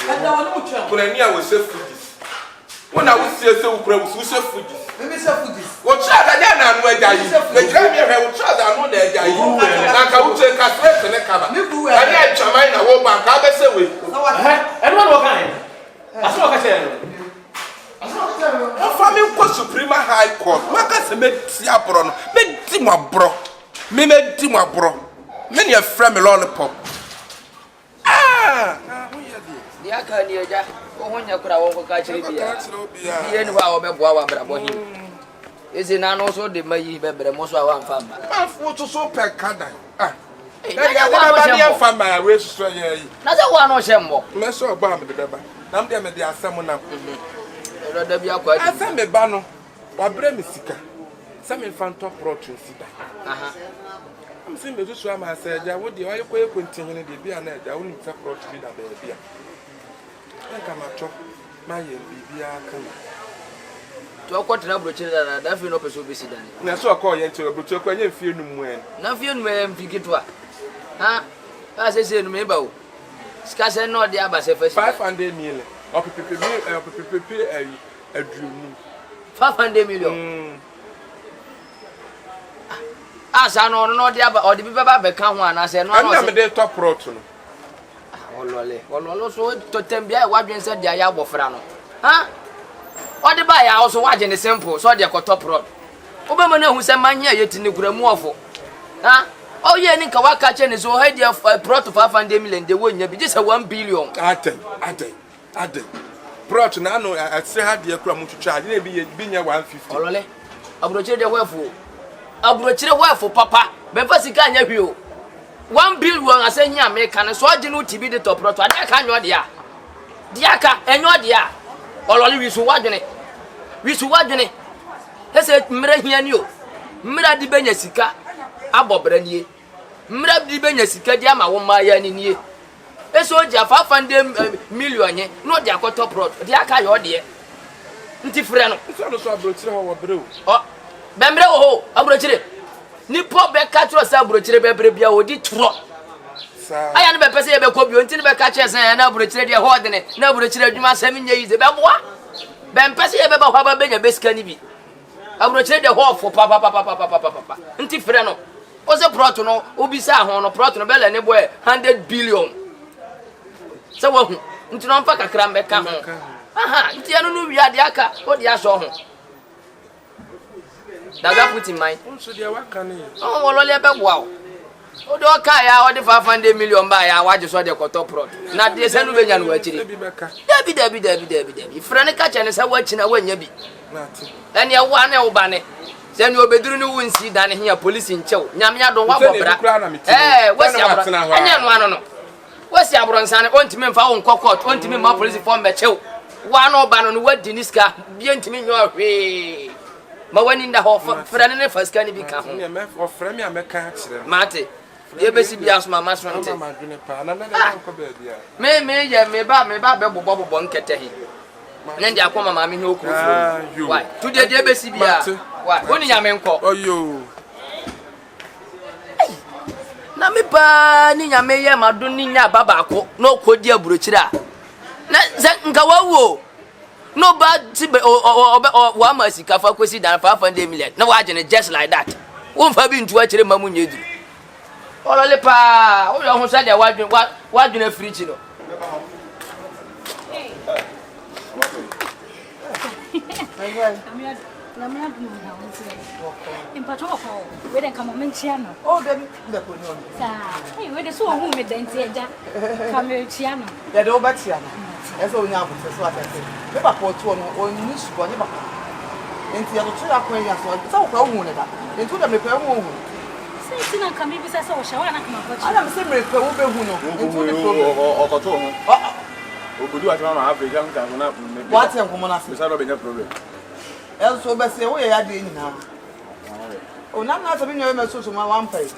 Ada wonu mu twa. Kuna ni a wo se foodies. Wona wo sie se wo kura wo se foodies. Me se foodies. Wo try da dia na anu aja yi. Me try me he wo try da anu da aja yi. Na ka wo try ka straight ne kaba. Ani a chaman na wo ban ka be se we. E no wo kan. Aso ka che no. O fa me ko Supreme High Court. Maka se me ti abro no. Me di mo abro. Me di mo abro. Me ne frame me lollipop. Dia ka ni eja. O honya kura wo ka chiri bia. Bia ni wa wo be boa wa bra bo him. Ezi na no so de mayi be bre mo so awa mfa ma. Afo to so pe kada. Ah. Na ya wa no ya fa ma we so ye yi. Na za wa no hembo. Me so ba me de ba. Na me de me de asem na. Ro da bia kwa. Asem me ba no. Wa bre me sika. Sa me fan top protein sida. Aha. I'm saying me so am say ja wo de wa yeko yeko ntinyin de bia na ja wo ni sa protein da ba bia. Nka ma cho ma ye bibia kan. To ko tena brochire da fi no peso be sidani. Na so ko ye ntiro brochire ko anya fie num en. Na fie no me mfikito a. Ha? Ba se no me ba o. Ska se no de aba se fa 500 million. O pepe adrumu. 500 million. Asa no de aba o de bi ba be ka ho ana se no no. Na me de top protein no. Olole so to tembia e wadwen se dia ya bofra no. Ha? Ode ba ya also waje ne simple so dia ko top road. Oba ma na hu se manya yeti ne gura mu ofo. Ha? O ye ni ka waka che ne so ha dia prot 500 million de wonya bi je se 1 billion. Aden. Prot na no ase ha dia kura mu twitwa ade na bi nya 150. Olole. Abrochire de wefo. Abrochire wefo papa. Be fa sika anya hwi o. 1 billion asenya America ne so age no tibi de top road. Ade ka nyo de a. Dia ka enyo de a. Olole wisu wadwene ese mra hia ni o mra di benya sika abobra nie mra di benya sika di ama wo ma ya ni nie ese oja 500 million nye no di akoto prod di aka yo de nti frɛ no so abrochire ho wo bre o be mre ho abrochire ni po be ka tro sa abrochire be bre bia odi tro aya no be pese ye be ko bio nti ne be ka che san na abrochire de ho de ne na abrochire adwuma sam nye yize be boa be mpese ye be ba ho ba benya be sika ni bi Abrokyirefoɔ de hɔ for papa nti frɛ no o se prot no obisa ho no prot no bele ne boy 100 billion se wo hu nti no mfa kakra mbeka ho aha nti anu no wi ade aka o de aso ho daga put in mind so dia waka ne oh wolole be boa o de oka ya o de 500 million ba ya waje so de koto prot na de se no benya no wachiri dabi frɛ ne ka che ne se wachina wanya bi ene ya wa na wo ba ne se ni obeduru ni wunsi dan he ya police nchew nyame adon wa bobra wasi abro anya no ano no wasi abro nsane ontimi mfa wo nkokot ontimi ma police form be chew wa no ba no wadi niska bia ntimi nyo ahwe ma wani nda ho frɛ ne faska ni bi ka ho me frɛ me ameka akire mate ye be si bia so mama so nte me ba be bobo nkete he ne ndi akoma mama he okuru why today dey be si bia why woni nyame nko oyo na me ba ni nyame ye mado ni nya baba ko na okodi Aburokyire a na nka wawo no ba ti wa ma sika fa kwesi dan 500 million na wa agene just like that won fa bi ntu akire mamu nyedu olole pa o yo ho sa de wadwene fridge no we den come menchiano Oh, baby, the pony. hey we dey so hu me den ti eja come chiano The over Tiana. That's all now, so what I say. Never put one or news for never. Into the two acquaintance, so who that. Into the repair woman. say tina come be say so shawa na come I am saying repair who no. Obudu ati mama Africa nka na What am common as? Bisa do be problem. Also be say we ya dey nyina. O na na so be nyo me so so ma wan pay.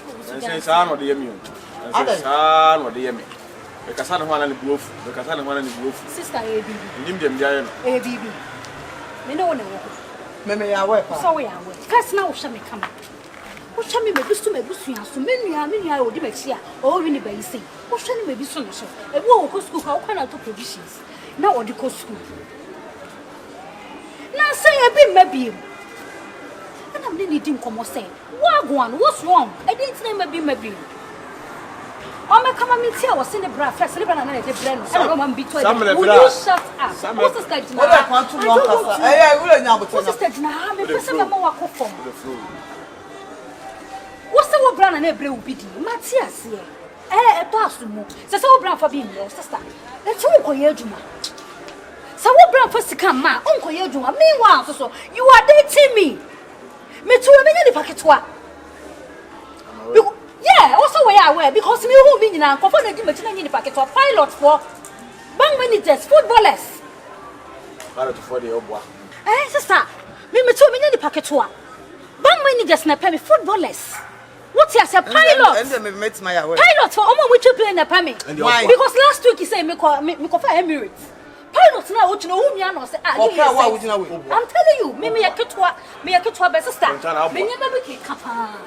Say sa no de yemi o. Say sa no de yemi. Be kasa na ho na ni buofu. Be kasa na ho na ni buofu. sister ABB Ndim dem dia no. ABB me no ne wo Me ya we pa. so we are we cause na wo hwe me kama wo hwe me bebisu aso me nua wo di machi a o wi ni bayi sei wo hwe ni bebisu no so ebi wo ko school ka wo kana to provisions na wo di ko school na say ebi mabiem ana me ni di nkomo say wo agwan what's wrong I didn't name mabiem o me kama me tia wo se ne bra first ne bra na na de bra no e no man bi to will you shut up what's the stage now What I want to know kasa eh we le nya what's the boto stage now me pese mama wa ko fom what's the bra na ebre wo bidi matias ye to asumu se se wo bra fa bi no sister e ti wo koye adwuma se wo bra fa sika ma on koye adwuma meanwhile so you are dating me to me nya ni paketwa yeah, also we are aware because me who be nyina nkofo na di machina nyini packet of pilot for bank managers footballers Para to for the oboa. sister me to me nyini packet wa bank managers na pay me footballers what you say pilot and me met my aware pilot for omo which play na pay me because last week he say me for Emirates pilot na ochino hu mia no say I'm telling you me yaketwa be sister me nyama be keka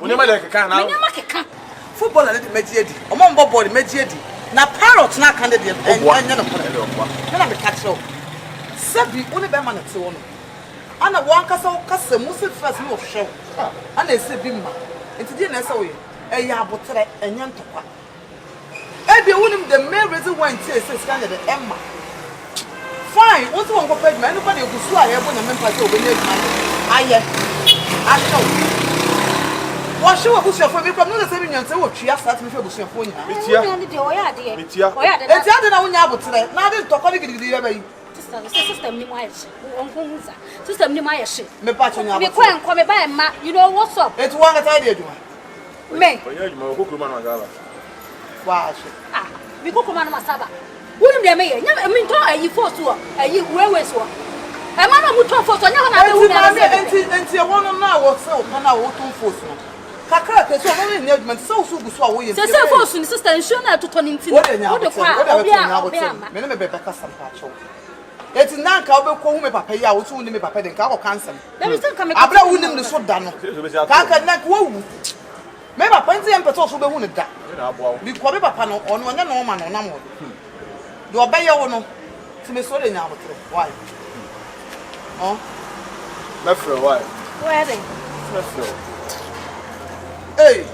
Unyama de keka na me nyama keka football na meji edi omo mbo ball meji edi na parrot na kan de enya no pore na me catch up sabi oni be man te wono ana wan kasa mu se first no hwe ana ese bi ma enti di na ese wo e ya abotre enya ntokwa e bi wonim the main reason why enti ese scan de emma fine what you want to pay me anybody go so aye bo na me pa se obenya eduma aye asho what show abusu for me from no say me nyanse wo twia start me abusu for nyina metia enti ade na wonya abotre na ade ntokwa de gidigidi ya bayi system ni my onkunza system ni my she me pa chonya me kwa enko me ba emma you know what's up enti wanga tide eduma me oya juma ko kuruma na gala wa me ko kuma na masaba woni me me nya me nto ayi force wo ayi wewe so e ma na mu to force nya na be wu na enti e wono na wo se o na wo to force no kakra ke so no ni eduma so so gu so a wo ye se force ni sister ensure na to ni nti wo de kwa obi ama me me be kasa pa cho eti nanka obekwo hu me papa yi a wo so hu ni me papa de nka ko cancel abra wu nim ni so da no kaka nanka wo wu me papa nti em peto so be hu ni da bi ko be papa no ono nya no ma no na mo do obeye wo no ti me so le nya abotre why my friend why Where they? Hey.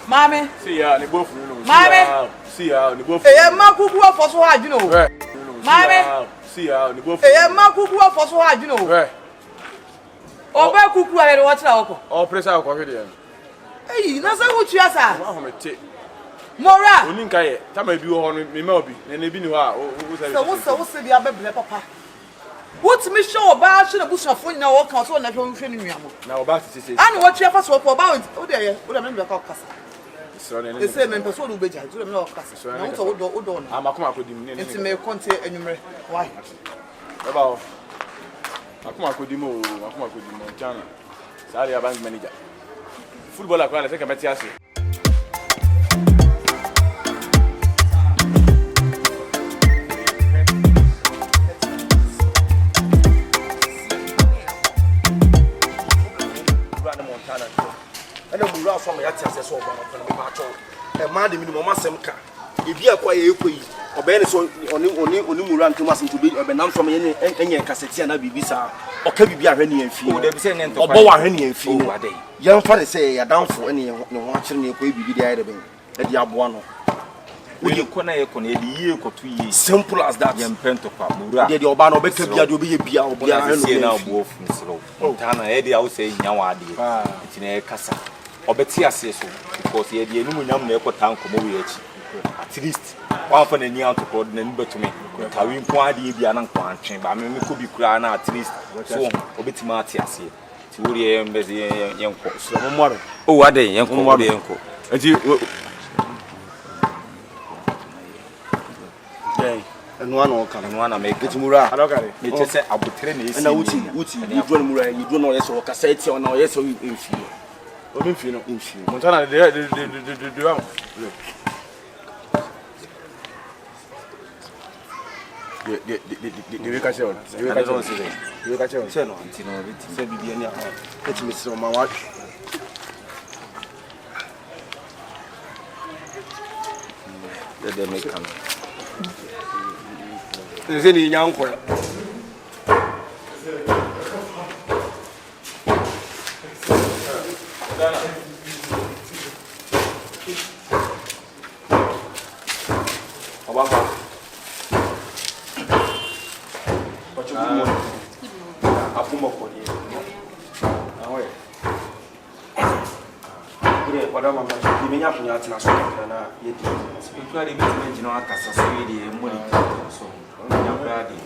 Mommy. See ya, ni both. Mommy. See ya, ni both. Hey, ma kuku for so hard, you know. Mommy. See ya, ni both. Hey, ma kuku for so hard, you know. Oba kuku are what na oko. Oh, press out coffee there. Hey, na say what you asa? Wa home te. Mora. Oni nka ye, ta ma bi wo ho no me ma obi. Na na bi ni ho a, wo se bia bebre papa. What me show oba she na busufo nyina wo kan so na hwe nhwe ni nuamo. Na oba sisi. Anu wo tue fa so oba wo de ye, wo de me be ka kasa. So na e say me person do beja, so de me ka kasa. Na wo to wo do na. Amakoma akodim ne. Enti me konte enwumre. Why? Eba o. Akoma akodim o, akoma akodim o China. Sari ya bank manager. Footballer kwa na se ka beti ase. Ena mura from ya ti ase so oba no me ba cho e ma de minimum asem ka ebi akwa ye ekoyi oba ne so oni mura ntum asem to be oba nam from ye enye kaseti na bibi sa oka bibi ahwe ne amfi o de bi se ne ntokwa obo wa ahwe ne amfi o ade ye mfa de se ya danfo ene ne ho akire ne ekoyi bibi de aye de ben e de aboa no we ko na ye ko na e di ye ko to ye simple as that ye mpento kwa mura de oba no beka bia de obi ye bia obi ahwe no na obo ofu nsiro ntana e de a wo se nya wa ade enti na e kasa obeti ase so because ye de enum nyam na ekota nkomo we achi at least one for any out to na nbetumi tawi nko ade bia na nko antwen ba me ko bi kura na at least so obeti ma ate ase ti wori ye mbezi ye nko so mo mo o ade ye nko de nko enti enu ana o kan enu ana me eti mura alokare me chese abutere na esi na wuti ni dro no mura yi dro no ye so ka sa eti ona ye so emfi obi mfi no emfi Montana de am de we ka che on de we ka che on de we ka che on se no anti no beti se bibi ani a eti me se o ma wa de me kan se ni nyanko Obama Pacho good morning. Apuma ko ni. Ahoye. Ire wada mama ki menya kunya atina so na yedi. spiritual de beti no akasa so ye de mo ni so nya kura de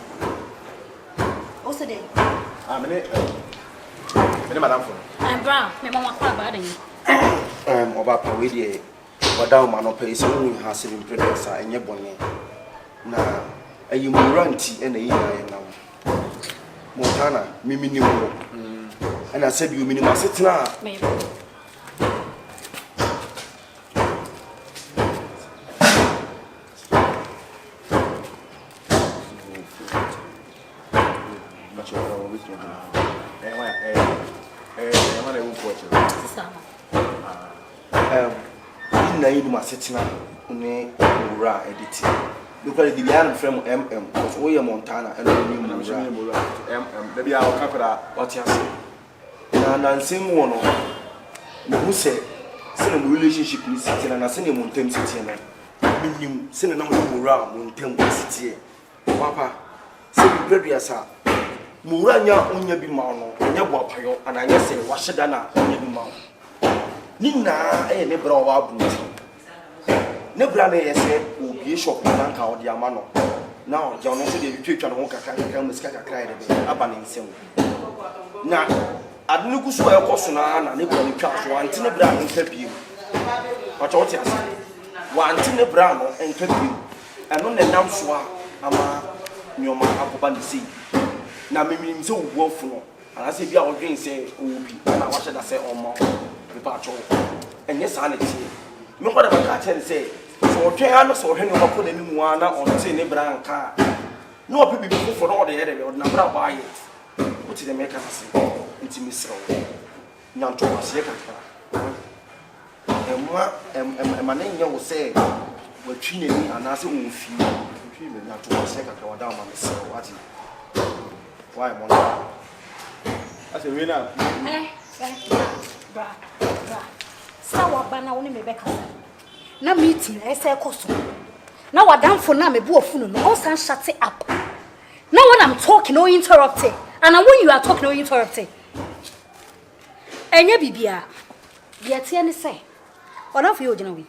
o se de Mene madam for. bra me mama kwa ba de Oba pa we de wada ma no pe se mu ha se bi producer enye bonye. Na ayi muranti ena yi na ye na. Montana mimi ni wo. Ana se bi o minimum asetena. me Na yi ma setina ne mura editi because the bian from so we Montana and mura da bia o kakra what you say na nsem wo no mu se na mu relationship ni setina na se ne montem setina minim se na mura montem setina papa se bi bredu sa mura nya onya bi ma no nya bo apayo ana nya se wa hyeda na onya bi ma ni na ne bra wa abuti ne bra na yese obi shop na nka odi ama no na o ja no so de twetwa no kakra musika kakra ide be aba ne nsem na adne ku so e koso na ne bra ne twa so anti ne bra nka piem wa cha oti ase wa anti ne bra no nka piem eno ne nam so a ama nyoma akoba ne sei na meminim se wo afu no ana se bia odwen se obi na wa hyeda se omo be pa cho enye sa na ti me kwada ba ka chen se so twen ano so hwe no ko na nimu ana onte ne bra nka no obi bi fofo no de here be na bra ba ye uti de me ka se nti misro nyanto ase ka ka emma na nya wo se watwi ne ni ana se wo fi me nyanto ase ka ka wada ma misro ati why mo I say we now. Bra. Sawa bana woni me beka. Na meeting e say koso. Na wadamfo na me bu ofunu no. All stand shut up. Now when I'm talking, no interrupting. And when you are talking, no interrupting. Enye bibia. Bia tie ne say. Ona for you gina we.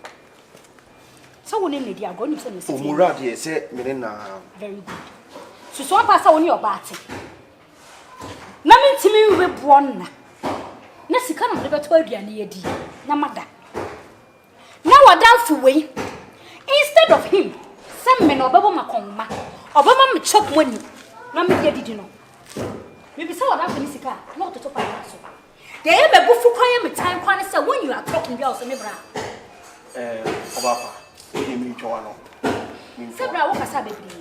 So woni me dia go ni say me say. Omura de say me na. Very good. So pass woni obate. Na me ntimi we buon na. Na sika na de beto aduane yedi. Na mada. Na wadamfo we. Instead of him, some men obebo makonma. Obama me chop money. Na me dey didi no. Me be say wadamfo ni sika. Na to pa na so. Dey e be bufu kwaye me time kwane say when you are talking be also me bra. Obapa. We me twa no. Say bra wo kasa bebre.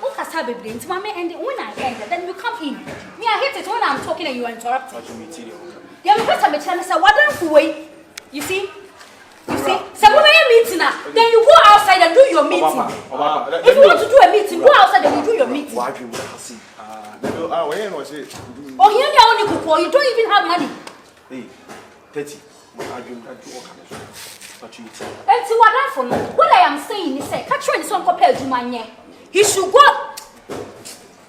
Wo kasa bebre nti ma me end when I end then you come in. Me I hate it when I'm talking and you are interrupting. Yeah, me better me tell say wadamfo we. You see? So when you meeting now, then you go outside and do your meeting. If you want to do a meeting, go outside and you do your meeting. Oh, here you only cook. You don't even have money. Hey, 30. And see what for no. What I am saying is, catch you in some compared to my he should go.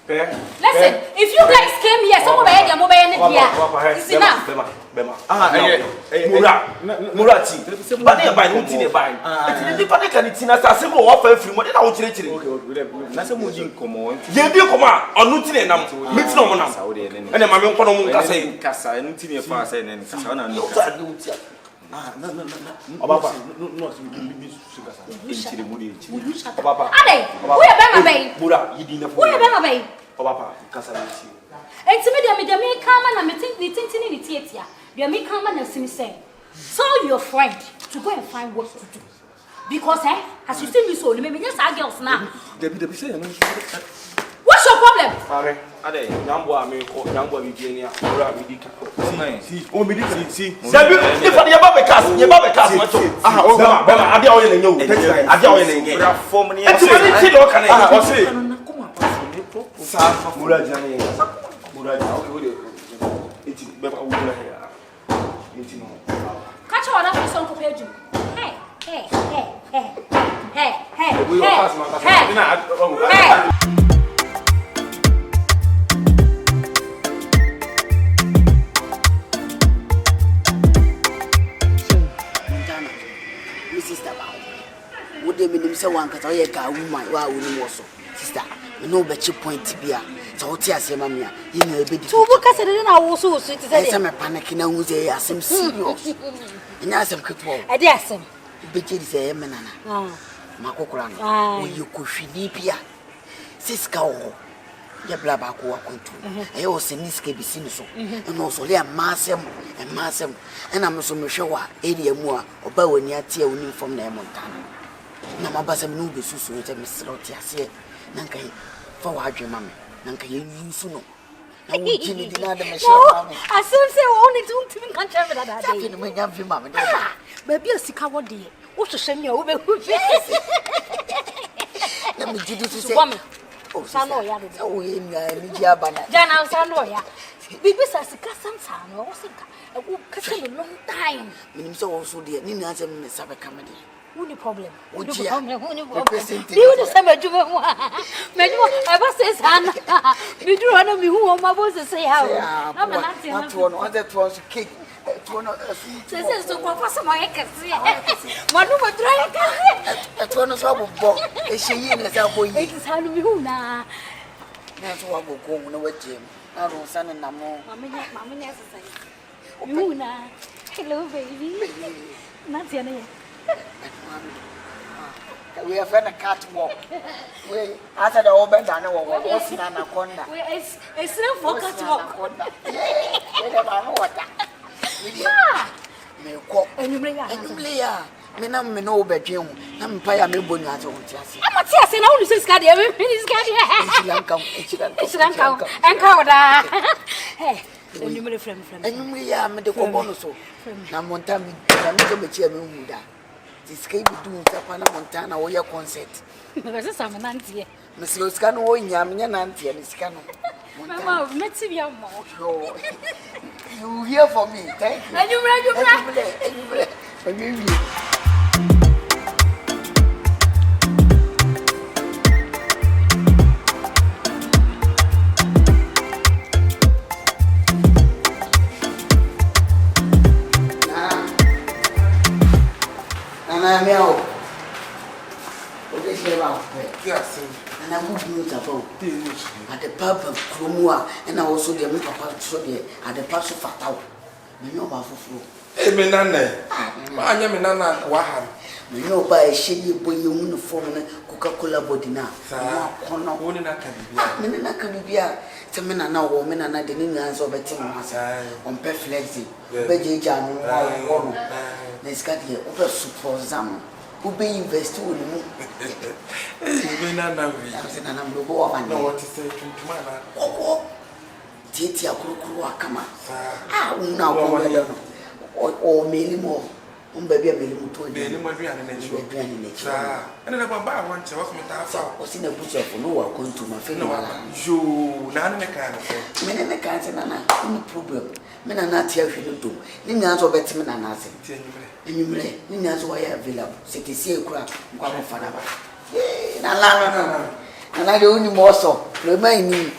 Listen, if you guys came here, someone had your mobile in here. It's enough. Murati. But they buy no tin buy. It's the panic and it's in a simple offer free money. Now chile. Na se mo jin komo. Ye bi komo a onu tin nam. Meet no mo nam. And the mama nkono mu kasa yi. Kasa enu tin e fa say na kasa na no. Obapa. No, Chile mu de chile. Obapa. Ade, we be my bay. Mura, yidi na fo. We be my bay. Obapa, kasa na ti. Enti me dem me kama na me tintin ni tietia. Dem me kama na simi say. Tell your friend to go and find work to do. Because as you see me so, me just our girls now. Debi say no. What's your problem? Are, ade, nyambo a me ko, nyambo bi bi enia, mura bi di ka. Si, o mi di si. Debi, if the yaba be cast, macho. Ah, o bema, ade a o ye na nyo. Ade a o ye na nyo. Bra form ni. Enti me ti lo kan e. O se. Sa mura jani. Mura jani, o de. Enti bema o mura here. Enti no. Catch what up so ko peju. Hey. We will pass my pass. Hey. Say one kata ye ka woman wa woni wo so sister me no be point bia so wo ti asema me a ye na be di to bu kasa de na wo so ti say me panic na hu say asem serious nya asem keto e dey asem be je di say me nana makokora no wo ye kohwidi bia siska wo ye bla ba ko akontu e o se niska bi si so no so le amasem e na me so me hwe wa area mu a oba wani ate a woni form na e montana na mabasa me no be susu e me slot ase na nkai fa wa adwe mame na nkai yusu no na wo gini di na da me share mame asem se wo ni tuntimi kan che me dada ta fi no me nyam fi mame ba bia sika wo de wo hwehwe me wo be hu na me gidi tu se oh sano ya de o ye ni dia bana jana sano ya bibi sa sika samsa no wo sika wo kasa no long time minim se wo so de ni na asem me sabe kamede who the problem? Who the problem? You the same as you. I was saying, Sana, we do want to be who my boss say how. I'm not saying that was cake. Says to Papa, my one of a dry at one of our book. Is she in as our boy? It is how we who now. That's what will go on with Jim. I don't send in no more. Mamma necessary. You now. Hello, baby. Not your we have a catwalk. We after the open down what's in anaconda. It's no for catwalk. Me ko enumleya me na me no obedwen na mpaya me bonu ate won ti ase amati ase na wonu sika de me sika de echiranka enka oda eh enumle frem enumleya me de ko bonu so na monta me na me go me chia me hu da diskai bi du nta pa na monta na wo ye concert me se sam nantie me se sika no wo nya me nya nantie ni sika no Mama, let's see your mom. You will hear from me. Thank you. And you ready? Nana, meow. What is your mouth? Yes. And I move you to go at the pub of Cromua, and I also the papa so there at the pass of Fatao. You know about flow. Amen. I am in Anna Waham. You know by a shady boy uniform and Coca-Cola body now. Corner one in a Caribbean. Some men are now women and I didn't answer by Tim on perflexi. Bejan, let's get here over super Zam. Who be invested in me? Even I know what to say to Mana. Oh, Titia Kukua, come on. Ah, now, or Millie more. Baby, I'm going to be in nature. And I want to walk with us. I was in a butcher for no one going to my funeral. You, none of the kind of thing. Men in the kinds of no problem. Men are not here to do. Nina or better men are nothing. And you may, Nina's why I available. City see a crap, one of Fanaba. And I don't more so. Remind me,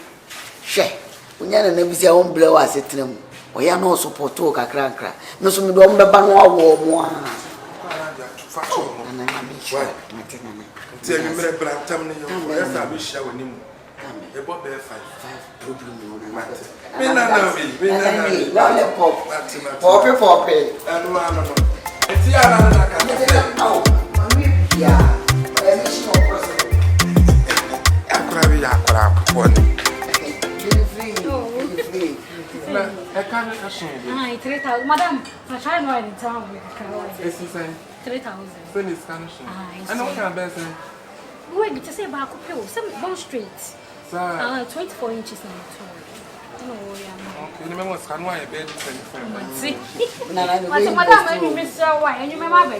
share. When you're never see your own blow as a trim. We are no support to a crack. No, so we don't have a war. And I'm sure. Tell me, but I'm telling you, I wish I would know. About 5 problem. Poppy. It's I can't assume. Hi, 3,000. Madam, I try no in town with a 3,000. Finish canation. I know how best. Wait, to say about some bone straight. 24 inches now. Okay, remember what's can why a bed see. Madam, I miss your wife, and you remember.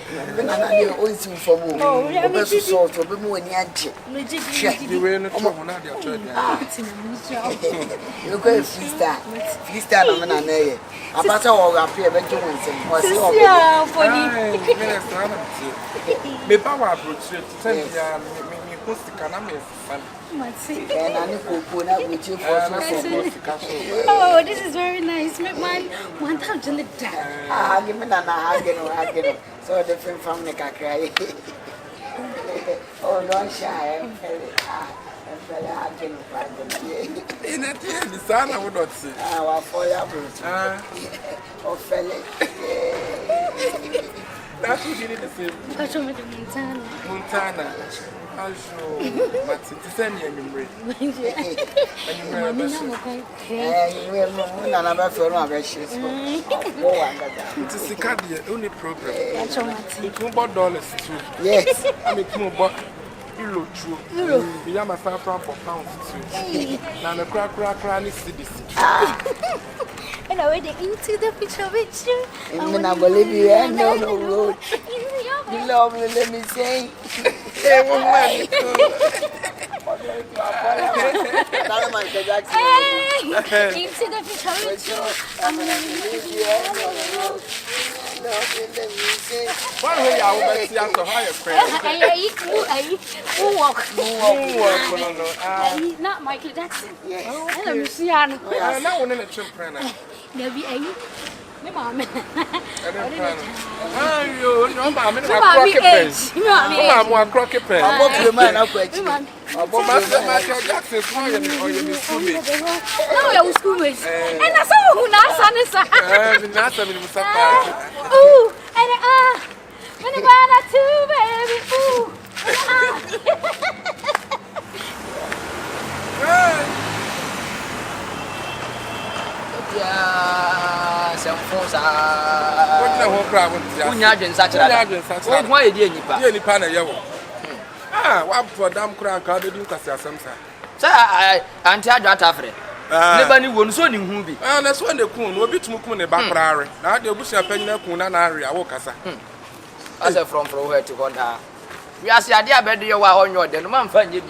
Even I always for more. Oh, yeah, I'm so to be more near. You were not on your church. You go freestyle, I'm an air. A battle or up here, but you won't say, me power approach to tell me post the caname. And I know which you for. Oh, this is very nice. Make mine 1,000 a day. Ah, give me an argument. So different from the cacray. Oh, don't shy. I'm very in a tear, the son I would not see. Our foyer. Oh, fella. That's what you need to say. I show me the Montana. I'll show. But it's send you memory. It is the card, the only problem. It's $2 too. Yes, I make more. Euro true. We have my £5 for pounds too. Now the crack is the and I went into the picture with you. I'm going to believe you and no road. You love me, let me say. Hey, into the picture with you. I'm going to believe you and no road. One way I will see out of higher prayer. Not Michael Jackson. I'm Luciano. I'm not one in a children. Maybe a mamma. You know, I'm in a croquet pen. I'm walking the man up with Michael Jackson. No, I was schoolmates. And I saw who now son is. Ooh, and when I got too, baby. Ooh, yeah, some folks are. What the whole crowd wants such a why you didn't ah, what for damn crack? How did you cast some sir? Sir, I anti Jatafre. Never knew one son in Humbi. And that's when the coon will be to Mukun a background. Now the bush a penny coon and Ari, I walk as a from where to go down. We are saying, "Dear, better you are on your den, man, find you."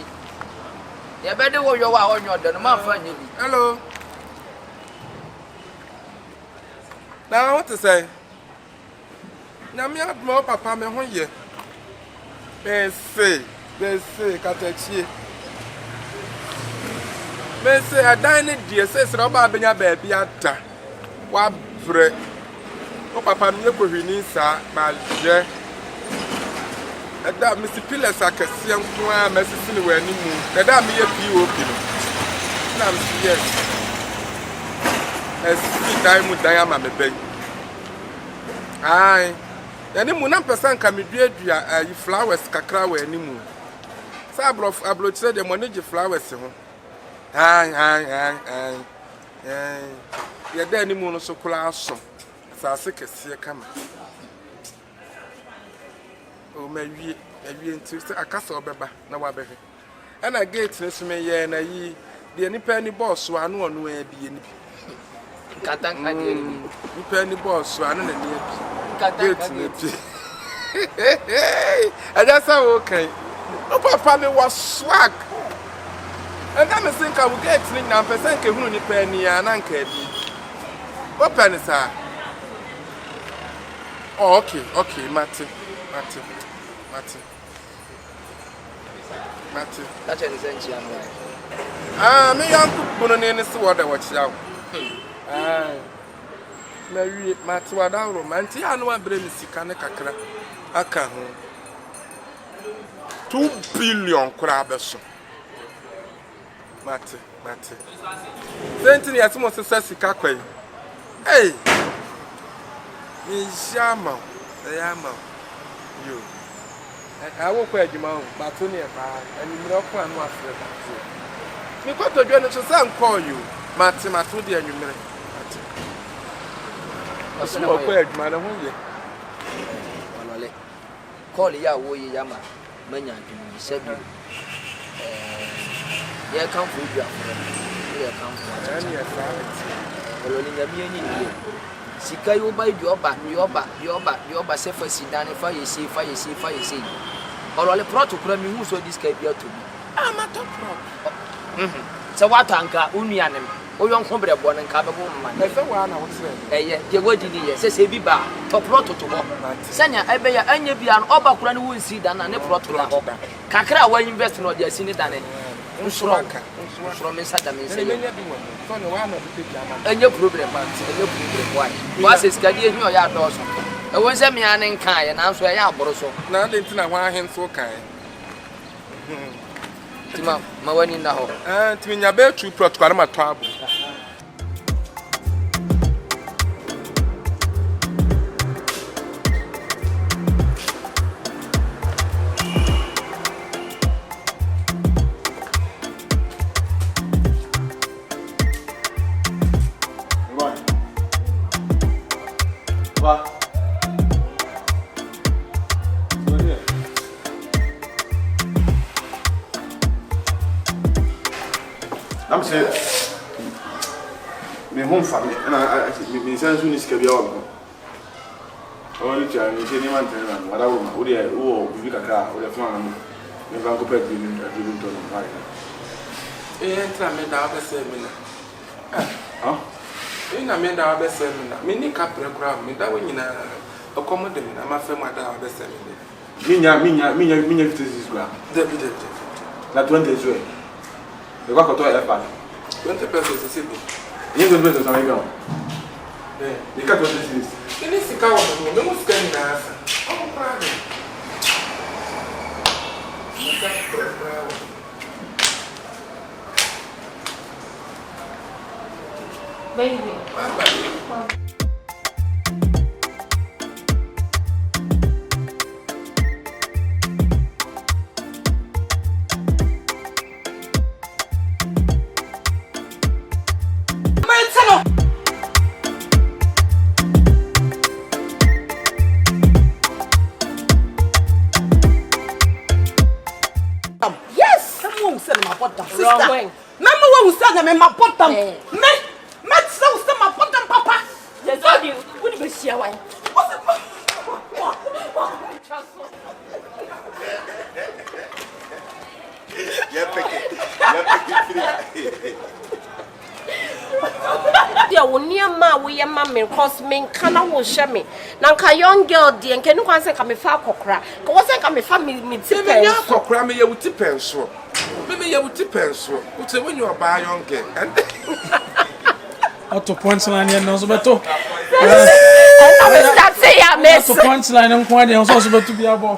You better you are on your den, man, find you. Hello. Now what to say? Now me have more papa me ho ye. They say, katachi. Me say I dine dear says roba benya baby ata. Wa bre. O papa me ko hwini sa ma je. Ada Mr. Pillars akese nko a mesisi ne wani mu. Ada me ye POP no. Na me yes. Esi dai mu dai ama me ben. Ai. Yani mu na person ka me dua yi flowers kakra wa ani mu. Sa Abrokyirefoɔ de money flowers ho. Ai. Ya da ani mu no so kula aso. Asase kese kama. O ma wie nti se akasa obeba na wa behe. Ana gate ne so me ye na yi de nipa ni boss wa no ono a bi ni bi. Katan kadi. Nipa ni boss wa no na ni bi. Katan kadi. Aja sa wo kan. O papa me was swag. And I'm saying I will get ni na person ke hunu nipa ni ya na nka bi. Open sir. Oh, okay, Mate. That's an essential. Me young people no see what I watch out. Mary Mate wada romanti anu abre mi sika ne kakra aka ho 2 billion kura beso. Mate. Senti ni asimo sesa sika kwai. Hey. Mi jama. Yo. I will quite you, but only a bar, and you know, one was me got to join us and call you, Matudi and you marry. I saw a quite man, call ya wo yama, manya, said you. Yeah, come for you. Yeah, come for any assignment. Sika you buy your back, say for Sidan, fire, see. Or all a protocol, who saw this can be to me. Amateur. So what anchor, Unianem, or young Hombre born and Cabo man. If I want to say, the word in here says a biba, top protocol. Sanya, I bear any be an overcran who will see than a protocol. Kakra, where investing or the Senate than from inside the means. And your problem, why? Was his career in your yard also? I was a man in Kai and answer ya broso. Now they think I want him so kind. My one in the hole. And to your bed to protocol my trouble. I'm saying, my home family, and I sense when it's Kabiawa. Only child, you see, man, what I would be a car or a farm, never compared to you. I made our seminar. I made our seminar. Many capital ground, me that when you accommodate, I'm a family that our seminar. Minya, is ground. That 20 is way. The work of 20 pesos is simple. You don't better than I go. The cat was this. Then it's the cow of the most getting answer. Oh, brother. Baby. My bottom, let's so my bottom, papa. Yes, I do. What do you see? Yeah, when near ma we are mammy, cause me cannot will share me. Now, young girl, dear, and can you answer come if I cry? Cause I come if I meet cry me with tip pencil. Maybe you would tip pencil. What's when you are by young girl? And auto punchline and also beto. I start saying I miss punchline and quite also beto be abo.